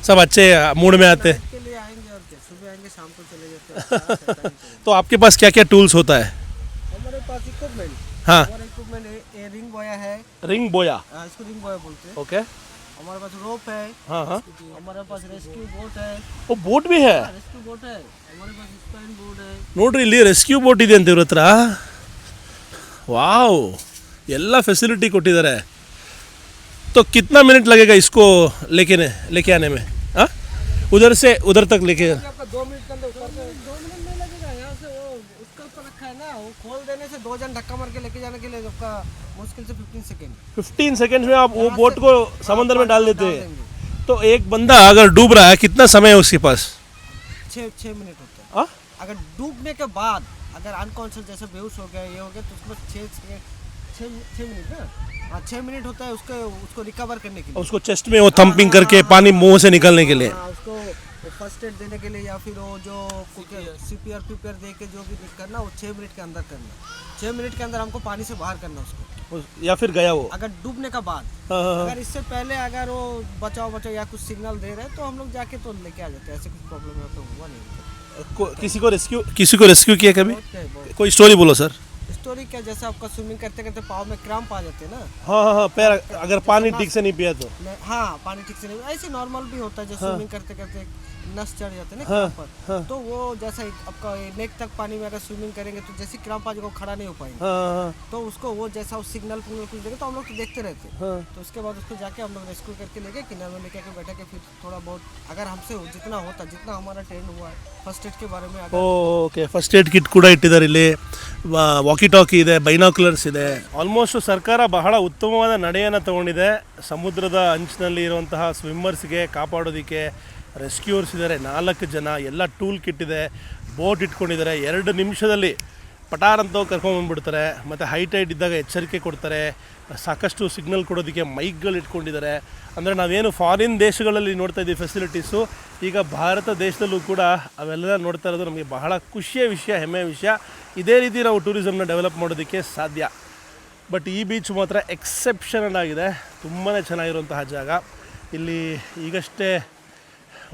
सब अच्छे मूड में आते. के लिए आएंगे और क्या, सुबह आएंगे शाम को चले जाते हैं. तो आपके पास क्या क्या टूल्स होता है? हमारे पास इक्विपमेंट. हाँ. हमारा इक्विपमेंट रिंग बोया है. रिंग बोया. इसको रिंग बोया बोलते हैं. ओके. हमारे पास रोप है. हाँ. हमारे पास रेस्क्यू बोट है. वो बोट भी है? रेस्क्यू बोट है. हमारे पास स्पैन बोट है. ನೋಡ್ರಿ ಇಲ್ಲಿ ರೆಸ್ಕ್ಯೂ ಬೋಟ್ ಇದೆ ಅಂತ ಇವ್ರ ಹತ್ರ. ವಾವ್, ಎಲ್ಲ ಫೆಸಿಲಿಟಿ ಕೊಟ್ಟಿದ್ದಾರೆ. तो कितना मिनट लगेगा इसको लेके आने में? हाँ, उधर से उधर तक लेके. आपका 2 मिनट के अंदर उतर के 2 मिनट नहीं लगेगा. यहाँ से वो उसका ऊपर रखा है ना, वो खोल देने से 2 जन धक्का मार के लेके जाने के लिए आपका मुश्किल से 15 सेकेंड. 15 सेकेंड में आप वो बोट को समंदर में डाल देते हैं. तो एक बंदा अगर डूब रहा है, कितना समय है उसके पास? 6 मिनट होता है. हाँ? अगर डूबने के बाद अगर अनकॉन्शियस जैसे बेहोश हो गया, ये हो गया, तो उसको 6 मिनट ना. हाँ 6 मिनट होता है उसको रिकवर करने के लिए. उसको चेस्ट में वो थंपिंग करके पानी मुंह से निकलने के लिए. हाँ, उसको फर्स्ट एड देने के लिए या फिर वो जो CPR दे के जो भी करना, वो 6 मिनट के अंदर करना. 6 मिनट के अंदर हमको पानी से बाहर करना उसको. या फिर गया वो अगर डूबने का बाद. हाँ. अगर इससे पहले अगर वो बचाओ या कुछ सिग्नल दे रहे हैं तो हम लोग जाके तो लेके आ जाते हैं. ऐसे कुछ प्रॉब्लम है तो हुआ नहीं. किसी को रेस्क्यू किया कभी? कोई स्टोरी बोलो सर. स्टोरी क्या, जैसे आपका स्विमिंग करते करते पाँव में क्रैम्प आ जाते हैं ना. हाँ. पैर अगर पानी ठीक से नहीं पिया तो. हाँ, पानी ठीक से नहीं, ऐसे नॉर्मल भी होता है जो स्विमिंग करते करते नस चढ़ जाते हैं ना क्रैम्प पर. तो वो जैसा आपका नेक तक पानी में अगर स्विमिंग करेंगे तो जैसे क्रैम्प आ जाएगा, वो खड़ा नहीं हो पाएंगे. तो उसको वो जैसा वो सिग्नल कुछ देगा तो हम लोग तो देखते रहते हैं. तो उसके बाद उसको जाके हम लोग रेस्क्यू करके लेके किनारे में लेके आके बैठा के फिर थोड़ा बहुत अगर हमसे जितना होता, जितना हमारा ट्रेंड हुआ है फर्स्ट एड के बारे में. ಓಕೆ, ಫಸ್ಟ್ ಏಡ್ ಕಿಟ್ ಕೂಡ ಇಟ್ಟಿದ್ದಾರೆ ಇಲ್ಲಿ. ವಾಕಿ ಟಾಕಿ ಇದೆ, ಬೈನಾಕ್ಯುಲರ್ಸ್ ಇದೆ. ಆಲ್ಮೋಸ್ಟ್ ಸರ್ಕಾರ ಬಹಳ ಉತ್ತಮವಾದ ನಡೆಯನ್ನು ತಗೊಂಡಿದೆ. ಸಮುದ್ರದ ಅಂಚಿನಲ್ಲಿ ಇರುವಂತಹ ಸ್ವಿಮ್ಮರ್ಸ್ಗೆ ಕಾಪಾಡೋದಕ್ಕೆ ರೆಸ್ಕ್ಯೂರ್ಸ್ ಇದ್ದಾರೆ 4 ಜನ. ಎಲ್ಲ ಟೂಲ್ ಕಿಟ್ ಇದೆ, ಬೋಟ್ ಇಟ್ಕೊಂಡಿದ್ದಾರೆ. 2 ನಿಮಿಷದಲ್ಲಿ ಪಟಾರ್ ಅಂತ ಕರ್ಕೊಂಡ್ಬಂದ್ಬಿಡ್ತಾರೆ. ಮತ್ತು ಹೈ ಟೈಡ್ ಇದ್ದಾಗ ಎಚ್ಚರಿಕೆ ಕೊಡ್ತಾರೆ. ಸಾಕಷ್ಟು ಸಿಗ್ನಲ್ ಕೊಡೋದಕ್ಕೆ ಮೈಕ್ಗಳು ಇಟ್ಕೊಂಡಿದ್ದಾರೆ. ಅಂದರೆ ನಾವೇನು ಫಾರಿನ್ ದೇಶಗಳಲ್ಲಿ ನೋಡ್ತಾ ಇದ್ದೀವಿ ಫೆಸಿಲಿಟೀಸು, ಈಗ ಭಾರತ ದೇಶದಲ್ಲೂ ಕೂಡ ಅವೆಲ್ಲ ನೋಡ್ತಾ ಇರೋದು ನಮಗೆ ಬಹಳ ಖುಷಿಯ ವಿಷಯ, ಹೆಮ್ಮೆಯ ವಿಷಯ. ಇದೇ ರೀತಿ ನಾವು ಟೂರಿಸಮ್ನ ಡೆವಲಪ್ ಮಾಡೋದಕ್ಕೆ ಸಾಧ್ಯ. ಬಟ್ ಈ ಬೀಚ್ ಮಾತ್ರ ಎಕ್ಸೆಪ್ಷನಲ್ ಆಗಿದೆ, ತುಂಬಾ ಚೆನ್ನಾಗಿರುವಂತಹ ಜಾಗ. ಇಲ್ಲಿ ಈಗಷ್ಟೇ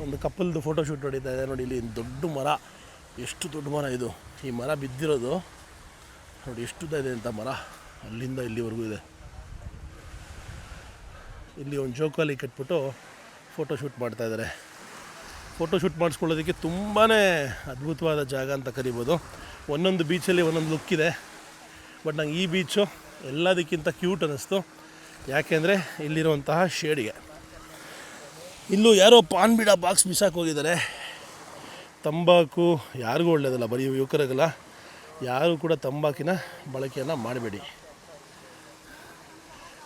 ಒಂದು ಕಪಲ್ದು ಫೋಟೋಶೂಟ್ ನಡೀತಾ ಇದೆ ನೋಡಿ. ಇಲ್ಲಿ ದೊಡ್ಡ ಮರ, ಎಷ್ಟು ದೊಡ್ಡ ಮರ ಇದು. ಈ ಮರ ಬಿದ್ದಿರೋದು ನೋಡಿ ಎಷ್ಟು ಇದೆ ಅಂತ. ಮರ ಅಲ್ಲಿಂದ ಇಲ್ಲಿವರೆಗೂ ಇದೆ. ಇಲ್ಲಿ ಒಂದು ಜೋಕಾಲಿ ಕಟ್ಬಿಟ್ಟು ಫೋಟೋಶೂಟ್ ಮಾಡ್ತಾಯಿದ್ದಾರೆ. ಫೋಟೋಶೂಟ್ ಮಾಡಿಸ್ಕೊಳ್ಳೋದಕ್ಕೆ ತುಂಬಾ ಅದ್ಭುತವಾದ ಜಾಗ ಅಂತ ಕರಿಬೋದು. ಒಂದೊಂದು ಬೀಚಲ್ಲಿ ಒಂದೊಂದು ಲುಕ್ ಇದೆ. ಬಟ್ ನಂಗೆ ಈ ಬೀಚು ಎಲ್ಲದಕ್ಕಿಂತ ಕ್ಯೂಟ್ ಅನ್ನಿಸ್ತು. ಯಾಕೆಂದರೆ ಇಲ್ಲಿರುವಂತಹ ಶೇಡಿಗೆ. ಇಲ್ಲೂ ಯಾರೋ ಪಾನ್ ಬೀಡ ಬಾಕ್ಸ್ ಬಿಸಾಕಿ ಹೋಗಿದ್ದಾರೆ. ತಂಬಾಕು ಯಾರಿಗೂ ಒಳ್ಳೆಯದಲ್ಲ, ಬರೀ ಯುವಕರಿಗಲ್ಲ. ಯಾರೂ ಕೂಡ ತಂಬಾಕಿನ ಬಳಕೆಯನ್ನು ಮಾಡಬೇಡಿ.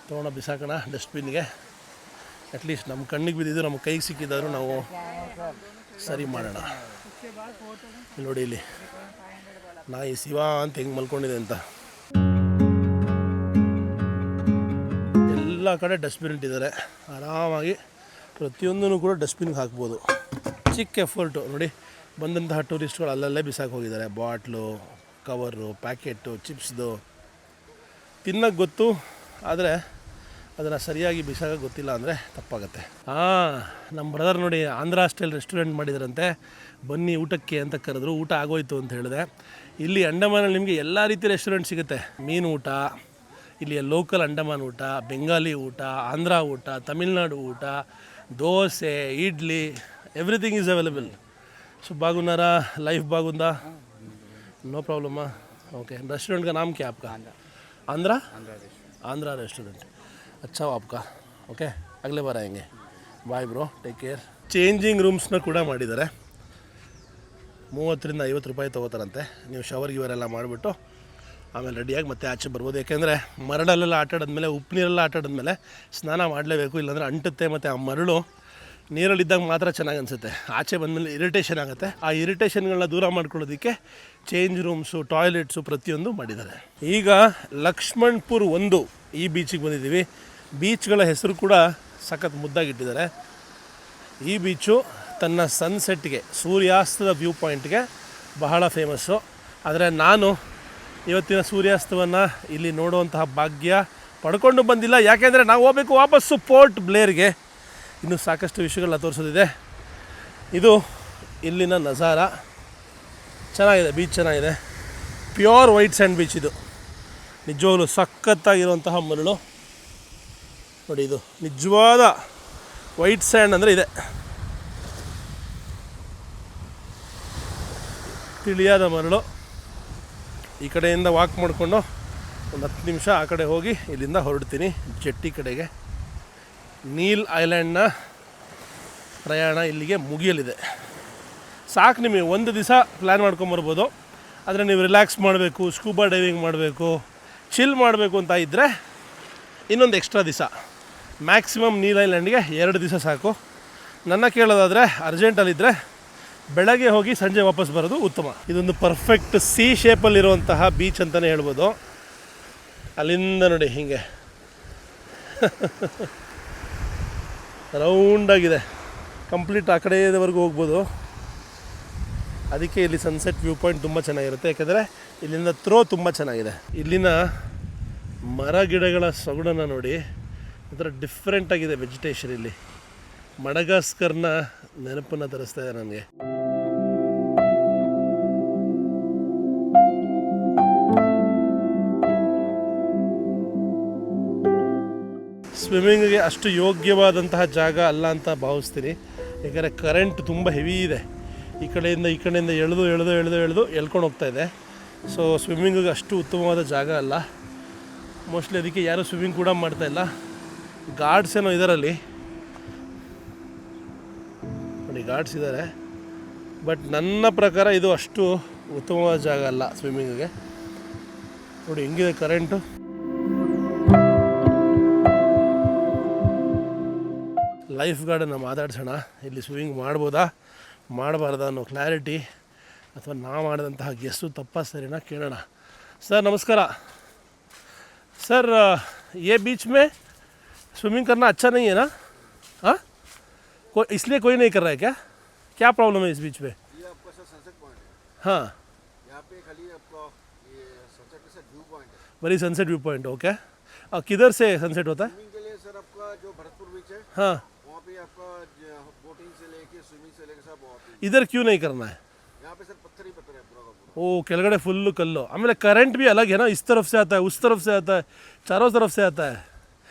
ತೊಗೊಂಡು ಬಿಸಾಕೋಣ ಡಸ್ಟ್ಬಿನ್ಗೆ. ಅಟ್ಲೀಸ್ಟ್ ನಮ್ಮ ಕಣ್ಣಿಗೆ ಬಿದ್ದಿದ್ದು ನಮ್ಮ ಕೈಗೆ ಸಿಕ್ಕಿದ್ದಾದರೂ ನಾವು ಸರಿ ಮಾಡೋಣ. ಇಲ್ಲಿ ನೋಡಿ, ಇಲ್ಲಿ ನಾಯಿ ಶಿವ ಅಂತ ಹೆಂಗೆ ಮಲ್ಕೊಂಡಿದೆ ಅಂತ. ಎಲ್ಲ ಕಡೆ ಡಸ್ಟ್ಬಿನ್ ಇಟ್ಟಿದ್ದಾರೆ. ಆರಾಮಾಗಿ ಪ್ರತಿಯೊಂದೂ ಕೂಡ ಡಸ್ಟ್ಬಿನ್ಗೆ ಹಾಕ್ಬೋದು. ಚಿಕ್ಕ ಎಫರ್ಟು ನೋಡಿ. ಬಂದಂತಹ ಟೂರಿಸ್ಟ್ಗಳು ಅಲ್ಲಲ್ಲೇ ಬಿಸಾಕಿ ಹೋಗಿದ್ದಾರೆ. ಬಾಟ್ಲು, ಕವರು, ಪ್ಯಾಕೆಟು, ಚಿಪ್ಸ್ದು ತಿನ್ನೋಕ್ಕೆ ಗೊತ್ತು, ಆದರೆ ಅದನ್ನು ಸರಿಯಾಗಿ ಬಿಸಾಕೋಕ್ಕೆ ಗೊತ್ತಿಲ್ಲ ಅಂದರೆ ತಪ್ಪಾಗುತ್ತೆ. ನಮ್ಮ ಬ್ರದರ್ ನೋಡಿ ಆಂಧ್ರ ಸ್ಟೈಲ್ ರೆಸ್ಟೋರೆಂಟ್ ಮಾಡಿದಾರಂತೆ. ಬನ್ನಿ ಊಟಕ್ಕೆ ಅಂತ ಕರೆದ್ರು. ಊಟ ಆಗೋಯ್ತು ಅಂತ ಹೇಳಿದೆ. ಇಲ್ಲಿ ಅಂಡಮಾನಲ್ಲಿ ನಿಮಗೆ ಎಲ್ಲ ರೀತಿ ರೆಸ್ಟೋರೆಂಟ್ ಸಿಗುತ್ತೆ. ಮೀನು ಊಟ, ಇಲ್ಲಿಯ ಲೋಕಲ್ ಅಂಡಮಾನ್ ಊಟ, ಬೆಂಗಾಲಿ ಊಟ, ಆಂಧ್ರ ಊಟ, ತಮಿಳ್ನಾಡು ಊಟ, dosa, idli, everything is available. So बागुनारा लाइफ बागुंदा, नो प्रॉब्लम. ओके, रेस्टोरेंट का नाम क्या है आपका? आंध्रा रेस्टोरेंट. अच्छा हो आपका. ओके, अगले बार आएंगे. Bye bro, take care. Changing ರೂಮ್ಸ್ನ ಕೂಡ ಮಾಡಿದ್ದಾರೆ. 30 ರಿಂದ 50 ರೂಪಾಯಿ ತೊಗೋತಾರಂತೆ. ನೀವು ಶವರ್ ಗಿವರೆಲ್ಲ ಮಾಡಿಬಿಟ್ಟು ಆಮೇಲೆ ರೆಡಿಯಾಗಿ ಮತ್ತೆ ಆಚೆ ಬರ್ಬೋದು. ಯಾಕೆಂದರೆ ಮರಳಲ್ಲೆಲ್ಲ ಆಟಾಡಿದ್ಮೇಲೆ, ಉಪ್ಪು ನೀರೆಲ್ಲ ಆಟಾಡಿದ್ಮೇಲೆ ಸ್ನಾನ ಮಾಡಲೇಬೇಕು. ಇಲ್ಲಾಂದರೆ ಅಂಟುತ್ತೆ. ಮತ್ತು ಆ ಮರಳು ನೀರಲ್ಲಿದ್ದಾಗ ಮಾತ್ರ ಚೆನ್ನಾಗಿ ಅನಿಸುತ್ತೆ. ಆಚೆ ಬಂದಮೇಲೆ ಇರಿಟೇಷನ್ ಆಗುತ್ತೆ. ಆ ಇರಿಟೇಷನ್ಗಳನ್ನ ದೂರ ಮಾಡ್ಕೊಳ್ಳೋದಕ್ಕೆ ಚೇಂಜ್ ರೂಮ್ಸು, ಟಾಯ್ಲೆಟ್ಸು ಪ್ರತಿಯೊಂದು ಮಾಡಿದ್ದಾರೆ. ಈಗ ಲಕ್ಷ್ಮಣ್ಪುರ್ 1 ಈ ಬೀಚಿಗೆ ಬಂದಿದ್ದೀವಿ. ಬೀಚ್ಗಳ ಹೆಸರು ಕೂಡ ಸಖತ್ ಮುದ್ದಾಗಿಟ್ಟಿದ್ದಾರೆ. ಈ ಬೀಚು ತನ್ನ ಸನ್ಸೆಟ್ಗೆ, ಸೂರ್ಯಾಸ್ತದ ವ್ಯೂ ಪಾಯಿಂಟ್ಗೆ ಬಹಳ ಫೇಮಸ್ಸು. ಆದರೆ ನಾನು ಇವತ್ತಿನ ಸೂರ್ಯಾಸ್ತವನ್ನು ಇಲ್ಲಿ ನೋಡುವಂತಹ ಭಾಗ್ಯ ಪಡ್ಕೊಂಡು ಬಂದಿಲ್ಲ. ಯಾಕೆಂದರೆ ನಾವು ಹೋಗಬೇಕು ವಾಪಸ್ಸು ಪೋರ್ಟ್ ಬ್ಲೇರ್ಗೆ. ಇನ್ನೂ ಸಾಕಷ್ಟು ವಿಷಯಗಳನ್ನ ತೋರಿಸೋದಿದೆ. ಇದು ಇಲ್ಲಿನ ನಜಾರ. ಚೆನ್ನಾಗಿದೆ, ಬೀಚ್ ಚೆನ್ನಾಗಿದೆ. ಪ್ಯೂರ್ ವೈಟ್ ಸ್ಯಾಂಡ್ ಬೀಚ್ ಇದು. ನಿಜವಾಗ್ಲೂ ಸಖತ್ತಾಗಿರುವಂತಹ ಮರಳು ನೋಡಿ. ಇದು ನಿಜವಾದ ವೈಟ್ ಸ್ಯಾಂಡ್ ಅಂದರೆ ಇದೆ. ತಿಳಿಯಾದ ಮರಳು. ಈ ಕಡೆಯಿಂದ ವಾಕ್ ಮಾಡಿಕೊಂಡು ಒಂದು 10 ನಿಮಿಷ ಆ ಕಡೆ ಹೋಗಿ ಇಲ್ಲಿಂದ ಹೊರಡ್ತೀನಿ ಜೆಟ್ಟಿ ಕಡೆಗೆ. ನೀಲ್ ಐಲ್ಯಾಂಡ್ನ ಪ್ರಯಾಣ ಇಲ್ಲಿಗೆ ಮುಗಿಯಲಿದೆ. ಸಾಕು, ನಿಮಗೆ ಒಂದು ದಿವಸ ಪ್ಲ್ಯಾನ್ ಮಾಡ್ಕೊಂಬರ್ಬೋದು. ಆದರೆ ನೀವು ರಿಲ್ಯಾಕ್ಸ್ ಮಾಡಬೇಕು, ಸ್ಕೂಬಾ ಡೈವಿಂಗ್ ಮಾಡಬೇಕು, ಚಿಲ್ ಮಾಡಬೇಕು ಅಂತ ಇದ್ದರೆ ಇನ್ನೊಂದು ಎಕ್ಸ್ಟ್ರಾ ದಿವಸ. ಮ್ಯಾಕ್ಸಿಮಮ್ ನೀಲ್ ಐಲ್ಯಾಂಡ್ಗೆ 2 ದಿವಸ ಸಾಕು. ನನ್ನ ಕೇಳೋದಾದರೆ ಅರ್ಜೆಂಟಲ್ಲಿದ್ದರೆ ಬೆಳಗ್ಗೆ ಹೋಗಿ ಸಂಜೆ ವಾಪಸ್ ಬರೋದು ಉತ್ತಮ. ಇದೊಂದು ಪರ್ಫೆಕ್ಟ್ ಸಿ ಶೇಪಲ್ಲಿರುವಂತಹ ಬೀಚ್ ಅಂತಲೇ ಹೇಳ್ಬೋದು. ಅಲ್ಲಿಂದ ನೋಡಿ ಹೀಗೆ ರೌಂಡಾಗಿದೆ. ಕಂಪ್ಲೀಟ್ ಆ ಕಡೆಯವರೆಗೂ ಹೋಗ್ಬೋದು. ಅದಕ್ಕೆ ಇಲ್ಲಿ ಸನ್ಸೆಟ್ ವ್ಯೂ ಪಾಯಿಂಟ್ ತುಂಬ ಚೆನ್ನಾಗಿರುತ್ತೆ. ಯಾಕೆಂದರೆ ಇಲ್ಲಿಂದ ಥ್ರೋ ತುಂಬ ಚೆನ್ನಾಗಿದೆ. ಇಲ್ಲಿನ ಮರ ಗಿಡಗಳ ಸೊಗಡನ್ನು ನೋಡಿ, ಒಂಥರ ಡಿಫ್ರೆಂಟಾಗಿದೆ ವೆಜಿಟೇಷನ್. ಇಲ್ಲಿ ಮಡಗಾಸ್ಕರ್ನ ನೆನಪನ್ನು ತರಿಸ್ತಾ ಇದೆ ನನಗೆ. ಸ್ವಿಮ್ಮಿಂಗಿಗೆ ಅಷ್ಟು ಯೋಗ್ಯವಾದಂತಹ ಜಾಗ ಅಲ್ಲ ಅಂತ ಭಾವಿಸ್ತೀನಿ. ಯಾಕಂದರೆ ಕರೆಂಟ್ ತುಂಬ ಹೆವಿ ಇದೆ. ಈ ಕಡೆಯಿಂದ ಎಳೆದು ಎಳ್ಕೊಂಡು ಹೋಗ್ತಾ ಇದೆ. ಸೊ ಸ್ವಿಮ್ಮಿಂಗಿಗೆ ಅಷ್ಟು ಉತ್ತಮವಾದ ಜಾಗ ಅಲ್ಲ. ಮೋಸ್ಟ್ಲಿ ಅದಕ್ಕೆ ಯಾರೂ ಸ್ವಿಮ್ಮಿಂಗ್ ಕೂಡ ಮಾಡ್ತಾಯಿಲ್ಲ. ಗಾರ್ಡ್ಸ್ ಏನೋ ಇದರಲ್ಲಿ ನೋಡಿ, ಗಾರ್ಡ್ಸ್ ಇದ್ದಾರೆ. ಬಟ್ ನನ್ನ ಪ್ರಕಾರ ಇದು ಅಷ್ಟು ಉತ್ತಮವಾದ ಜಾಗ ಅಲ್ಲ ಸ್ವಿಮ್ಮಿಂಗಿಗೆ. ನೋಡಿ ಹೆಂಗಿದೆ ಕರೆಂಟು. ಲೈಫ್ ಗಾರ್ಡನ್ನು ಮಾತಾಡ್ಸೋಣ. ಇಲ್ಲಿ ಸ್ವಿಮ್ಮಿಂಗ್ ಮಾಡ್ಬೋದಾ ಮಾಡಬಾರ್ದಾ ಅನ್ನೋ ಕ್ಲಾರಿಟಿ, ಅಥವಾ ನಾವು ಮಾಡಿದಂತಹ ಗೆಸ್ಸು ತಪ್ಪಾ ಸರಿನಾ ಕೇಳೋಣ. ಸರ್ ನಮಸ್ಕಾರ. सर ये बीच में स्विमिंग करना अच्छा नहीं है ना? हाँ, इसलिए कोई नहीं कर रहा है क्या? क्या प्रॉब्लम है इस बीच में? ये आपका सर सनसेट पॉइंट है. हाँ, यहाँ पे खाली आपका ये सनसेट के साथ व्यू पॉइंट है. वही सनसेट व्यू पॉइंट. ओके, किधर से सनसेट होता है? स्विमिंग के लिए सर आपका जो भरतपुर बीच है, हाँ, वहाँ पे आपका बोटिंग से लेके स्विमिंग से लेके सब वहाँ पे इधर क्यों नहीं करना है? यहाँ पे सर पत्थर ही पत्थर है पूरा का पूरा। ओ ಕೆಳಗಡೆ ಫುಲ್ಲು ಕಲ್ಲು. ಆಮೇಲೆ ಕರೆಂಟ್ भी अलग है ना, इस तरफ से आता है, उस तरफ से आता है, चारों तरफ से आता है.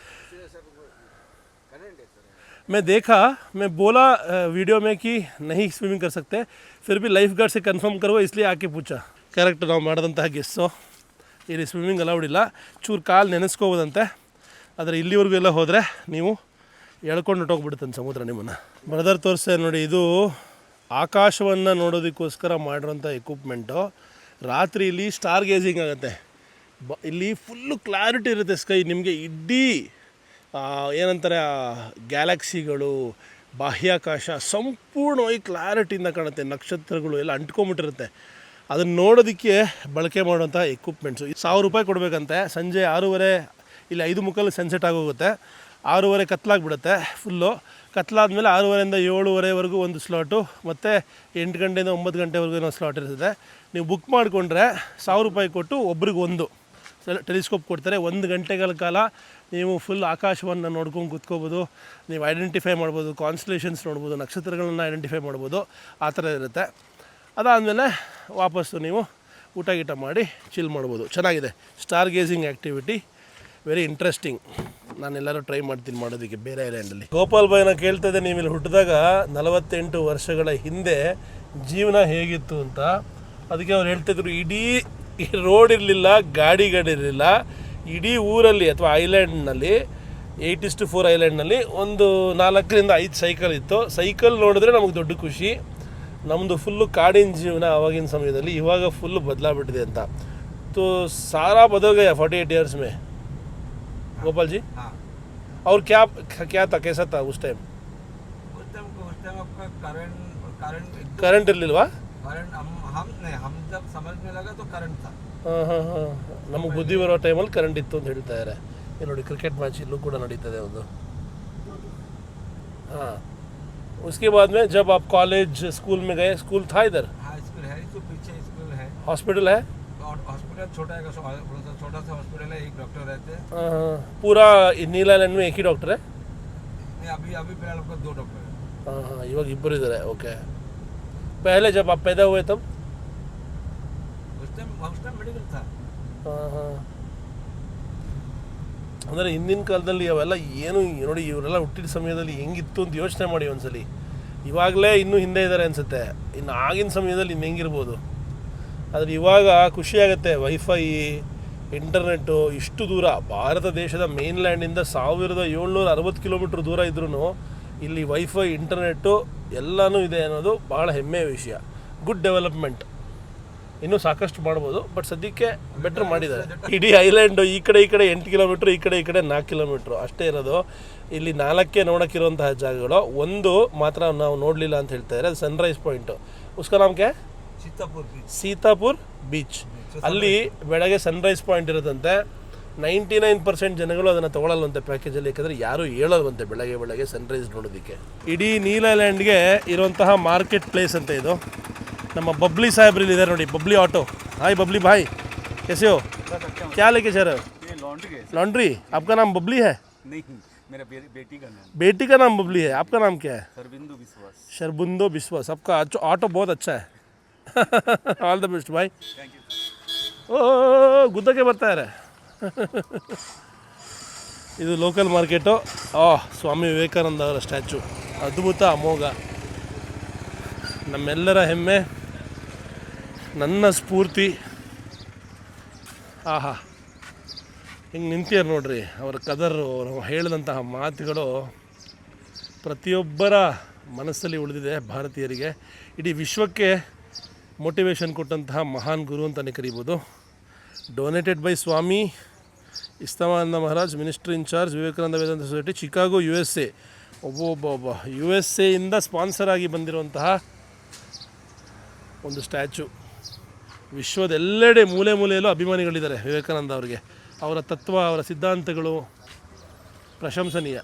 सर करंट है सर। मैं देखा, मैं बोला वीडियो में कि नहीं स्विमिंग कर सकते, फिर भी लाइफ गार्ड से कंफर्म करो इसलिए आके पूछा. ಕರೆಕ್ಟ್ ನಾವು ಮಾಡಿದಂತಹ ಗೆಸ್ಸು. ಇಲ್ಲಿ ಸ್ವಿಮ್ಮಿಂಗ್ ಅಲೌಡ್ ಇಲ್ಲ, ಚೂರು ಕಾಲು ನೆನೆಸ್ಕೋಬೋದಂತೆ. ಆದರೆ ಇಲ್ಲಿವರೆಗೂ ಎಲ್ಲ ಹೋದರೆ ನೀವು ಎಳ್ಕೊಂಡು ಹೊಟ್ಟೋಗ್ಬಿಡುತ್ತಂತೆ ಸಮುದ್ರ ನಿಮ್ಮನ್ನು. ಬ್ರದರ್ ತೋರಿಸ್ತಾ ನೋಡಿ, ಇದು ಆಕಾಶವನ್ನು ನೋಡೋದಕ್ಕೋಸ್ಕರ ಮಾಡಿರೋಂಥ ಎಕ್ವಿಪ್ಮೆಂಟು. ರಾತ್ರಿ ಇಲ್ಲಿ ಸ್ಟಾರ್ ಗೇಜಿಂಗ್ ಆಗುತ್ತೆ. ಇಲ್ಲಿ ಫುಲ್ಲು ಕ್ಲಾರಿಟಿ ಇರುತ್ತೆ ಸ್ಕೈ. ನಿಮಗೆ ಇಡೀ ಏನಂತಾರೆ ಗ್ಯಾಲಕ್ಸಿಗಳು, ಬಾಹ್ಯಾಕಾಶ ಸಂಪೂರ್ಣವಾಗಿ ಕ್ಲಾರಿಟಿಯಿಂದ ಕಾಣುತ್ತೆ. ನಕ್ಷತ್ರಗಳು ಎಲ್ಲ ಅಂಟ್ಕೊಂಬಿಟ್ಟಿರುತ್ತೆ. ಅದನ್ನು ನೋಡೋದಕ್ಕೆ ಬಳಕೆ ಮಾಡುವಂಥ ಎಕ್ವಿಪ್ಮೆಂಟ್ಸು. 1000 ರೂಪಾಯಿ ಕೊಡಬೇಕಂತೆ. ಸಂಜೆ 6:30 ಇಲ್ಲಿ 5:30 ಸನ್ಸೆಟ್ ಆಗೋಗುತ್ತೆ. 6:30 ಕತ್ಲಾಗಿಬಿಡುತ್ತೆ ಫುಲ್ಲು. ಕತ್ಲಾದ್ಮೇಲೆ 6:30 7:30ವರೆಗೂ ಒಂದು ಸ್ಲಾಟು, ಮತ್ತು 8 ಗಂಟೆಯಿಂದ 9 ಗಂಟೆವರೆಗೂ ಏನೋ ಸ್ಲಾಟ್ ಇರ್ತದೆ. ನೀವು ಬುಕ್ ಮಾಡಿಕೊಂಡ್ರೆ 1000 ರೂಪಾಯಿ ಕೊಟ್ಟು ಒಬ್ರಿಗೆ ಒಂದು ಟೆಲಿಸ್ಕೋಪ್ ಕೊಡ್ತಾರೆ. 1 ಗಂಟೆಗಳ ಕಾಲ ನೀವು ಫುಲ್ ಆಕಾಶವನ್ನು ನೋಡ್ಕೊಂಡು ಕೂತ್ಕೋಬೋದು. ನೀವು ಐಡೆಂಟಿಫೈ ಮಾಡ್ಬೋದು, ಕಾನ್ಸ್ಟಲೇಷನ್ಸ್ ನೋಡ್ಬೋದು, ನಕ್ಷತ್ರಗಳನ್ನು ಐಡೆಂಟಿಫೈ ಮಾಡ್ಬೋದು. ಆ ಥರ ಇರುತ್ತೆ. ಅದಾದಮೇಲೆ ವಾಪಸ್ಸು ನೀವು ಊಟ ಗೀಟ ಮಾಡಿ ಚಿಲ್ ಮಾಡ್ಬೋದು. ಚೆನ್ನಾಗಿದೆ star gazing activity, very interesting. ನಾನೆಲ್ಲರೂ ಟ್ರೈ ಮಾಡ್ತೀನಿ ಮಾಡೋದಕ್ಕೆ ಬೇರೆ ಐಲ್ಯಾಂಡಲ್ಲಿ. ಗೋಪಾಲ್ ಬಾಯ್ನ ಕೇಳ್ತದೆ, ನೀವು ಇಲ್ಲಿ ಹುಟ್ಟಿದಾಗ 48 ವರ್ಷಗಳ ಹಿಂದೆ ಜೀವನ ಹೇಗಿತ್ತು ಅಂತ. ಅದಕ್ಕೆ ಅವ್ರು ಹೇಳ್ತಿದ್ರು, ಇಡೀ ರೋಡ್ ಇರಲಿಲ್ಲ, ಗಾಡಿಗಳಿರಲಿಲ್ಲ. ಇಡೀ ಊರಲ್ಲಿ ಅಥವಾ ಐಲ್ಯಾಂಡ್ನಲ್ಲಿ 8:4 ಐಲ್ಯಾಂಡ್ನಲ್ಲಿ ಒಂದು 4ರಿಂದ 5 ಸೈಕಲ್ ಇತ್ತು. ಸೈಕಲ್ ನೋಡಿದ್ರೆ ನಮಗೆ ದೊಡ್ಡ ಖುಷಿ. ನಮ್ಮದು ಫುಲ್ಲು ಕಾಡಿನ ಜೀವನ ಆವಾಗಿನ ಸಮಯದಲ್ಲಿ. ಇವಾಗ ಫುಲ್ಲು ಬದಲಾಗ್ಬಿಟ್ಟಿದೆ ಅಂತ. तो सारा बदल गया 48 ईयर्स में. गोपाल जी हाँ. और क्या था, कैसा था उस टाइम? उस टाइम आपका करंट ಇರಲಿಲ್ವಾ? हम जब समझने लगा तो करंट था. ಹಾಂ ನಮಗೆ ಬುದ್ಧಿ ಬರೋ ಟೈಮಲ್ಲಿ ಕರೆಂಟ್ ಇತ್ತು ಅಂತ ಹೇಳ್ತಾ ಇದ್ದಾರೆ. ನೋಡಿ ಕ್ರಿಕೆಟ್ ಮ್ಯಾಚ್ ಇಲ್ಲೂ ಕೂಡ ನಡೀತದೆ ಒಂದು. हाँ, उसके बाद में जब आप कॉलेज स्कूल में गए, स्कूल था इधर? हाँ, स्कूल है, तो पीछे स्कूल है. हॉस्पिटल है? हॉस्पिटल छोटा है, छोटा सा हॉस्पिटल है, एक डॉक्टर रहते हैं. हाँ, पूरा नीला लैंड में एक ही डॉक्टर है? नहीं, अभी फिलहाल आपका 2 डॉक्टर है. हाँ, इवाग इब्बर इधर है. ओके. पहले जब आप पैदा हुए तब? उस टाइम मेडिकल था. ಹಾಂ ಅಂದರೆ ಹಿಂದಿನ ಕಾಲದಲ್ಲಿ ಅವೆಲ್ಲ ಏನು ನೋಡಿ, ಇವರೆಲ್ಲ ಹುಟ್ಟಿದ ಸಮಯದಲ್ಲಿ ಹೆಂಗಿತ್ತು ಅಂತ ಯೋಚನೆ ಮಾಡಿ ಒಂದ್ಸಲಿ. ಇವಾಗಲೇ ಇನ್ನೂ ಹಿಂದೆ ಇದ್ದಾರೆ ಅನಿಸುತ್ತೆ. ಇನ್ನು ಆಗಿನ ಸಮಯದಲ್ಲಿ ಇನ್ನು ಹೆಂಗಿರ್ಬೋದು. ಆದರೆ ಇವಾಗ ಖುಷಿಯಾಗುತ್ತೆ. ವೈಫೈ, ಇಂಟರ್ನೆಟ್ಟು ಇಷ್ಟು ದೂರ, ಭಾರತ ದೇಶದ ಮೇನ್ಲ್ಯಾಂಡಿಂದ 1760 ಕಿಲೋಮೀಟ್ರ್ ದೂರ ಇದ್ರೂ ಇಲ್ಲಿ ವೈಫೈ, ಇಂಟರ್ನೆಟ್ಟು ಎಲ್ಲನೂ ಇದೆ ಅನ್ನೋದು ಭಾಳ ಹೆಮ್ಮೆಯ ವಿಷಯ. Good development. ಇನ್ನೂ ಸಾಕಷ್ಟು ಮಾಡ್ಬೋದು, ಬಟ್ ಸದ್ಯಕ್ಕೆ ಬೆಟ್ರ್ ಮಾಡಿದ್ದಾರೆ. ಇಡೀ ಐಲ್ಯಾಂಡು ಈ ಕಡೆ 8 ಕಿಲೋಮೀಟ್ರ್, ಈ ಕಡೆ 4 ಕಿಲೋಮೀಟ್ರು ಅಷ್ಟೇ ಇರೋದು. ಇಲ್ಲಿ 4 ನೋಡೋಕ್ಕಿರುವಂತಹ ಜಾಗಗಳು. ಒಂದು ಮಾತ್ರ ನಾವು ನೋಡಲಿಲ್ಲ ಅಂತ ಹೇಳ್ತಾರೆ, ಅದು ಸನ್ರೈಸ್ ಪಾಯಿಂಟು. ಉಸ್ಕಾ ನಾಮ್ ಕ್ಯಾ? ಸೀತಾಪುರ್ ಬೀಚ್. ಅಲ್ಲಿ ಬೆಳಗ್ಗೆ ಸನ್ರೈಸ್ ಪಾಯಿಂಟ್ ಇರುತ್ತಂತೆ. 99% ಜನಗಳು ಅದನ್ನು ತೊಗೊಳ್ಳಲ್ವಂತೆ ಪ್ಯಾಕೇಜಲ್ಲಿ, ಯಾಕಂದರೆ ಯಾರೂ ಹೇಳಲ್ವಂತೆ ಬೆಳಗ್ಗೆ ಸನ್ರೈಸ್ ನೋಡೋದಕ್ಕೆ. ಇಡೀ ನೀಲಾಲ್ಯಾಂಡ್ಗೆ ಇರುವಂತಹ ಮಾರ್ಕೆಟ್ ಪ್ಲೇಸ್ ಅಂತ ಇದು. ನಮ್ಮ ಬಬ್ಲಿ ಸಾಹೇಬ್ರಲ್ಲಿ ಇದ್ದಾರೆ ನೋಡಿ, ಬಬ್ಲಿ ಆಟೋ. हाय बबली भाई, कैसे हो? क्या लेके जा रहे हो? लॉन्ड्री. आपका नाम बबली है? नहीं, मेरा बेटी का नाम. बेटी का नाम बबली है. आपका नाम क्या है? शरबिंदु विश्वास. शरबुंदो विश्वास. आपका ऑटो बहुत अच्छा है. ऑल द बेस्ट भाई. Thank you. ಓ ಗುದ್ದಕ್ಕೆ ಬರ್ತಾ ಇದ್ದಾರೆ. ಇದು ಲೋಕಲ್ ಮಾರ್ಕೆಟು. ಸ್ವಾಮಿ ವಿವೇಕಾನಂದ ಅವರ ಸ್ಟ್ಯಾಚು ಅದ್ಭುತ, ಅಮೋಘ, ನಮ್ಮೆಲ್ಲರ ಹೆಮ್ಮೆ, ನನ್ನ ಸ್ಫೂರ್ತಿ. ಆಹಾ, ಹಿಂಗೆ ನಿಂತಿದ್ದಾರೆ ನೋಡ್ರಿ. ಅವರ ಕದರು, ಅವರು ಹೇಳಿದಂತಹ ಮಾತುಗಳು ಪ್ರತಿಯೊಬ್ಬರ ಮನಸ್ಸಲ್ಲಿ ಉಳಿದಿದೆ. ಭಾರತೀಯರಿಗೆ, ಇಡೀ ವಿಶ್ವಕ್ಕೆ ಮೋಟಿವೇಶನ್ ಕೊಟ್ಟಂತಹ ಮಹಾನ್ ಗುರು ಅಂತಲೇ ಕರಿಬೋದು. Donated by Swami Istamananda Maharaj, minister in charge, Vivekananda Vedanta society, Chicago, USA. ಒಬ್ಬೊಬ್ಬ USA ಇಂದ ಸ್ಪಾನ್ಸರ್ ಆಗಿ ಬಂದಿರುವಂತಹ ಒಂದು ಸ್ಟ್ಯಾಚು. ವಿಶ್ವದ ಎಲ್ಲೆಡೆ ಮೂಲೆ ಮೂಲೆಯಲ್ಲೂ ಅಭಿಮಾನಿಗಳಿದ್ದಾರೆ ವಿವೇಕಾನಂದ ಅವರಿಗೆ. ಅವರ ತತ್ವ, ಅವರ ಸಿದ್ಧಾಂತಗಳು ಪ್ರಶಂಸನೀಯ.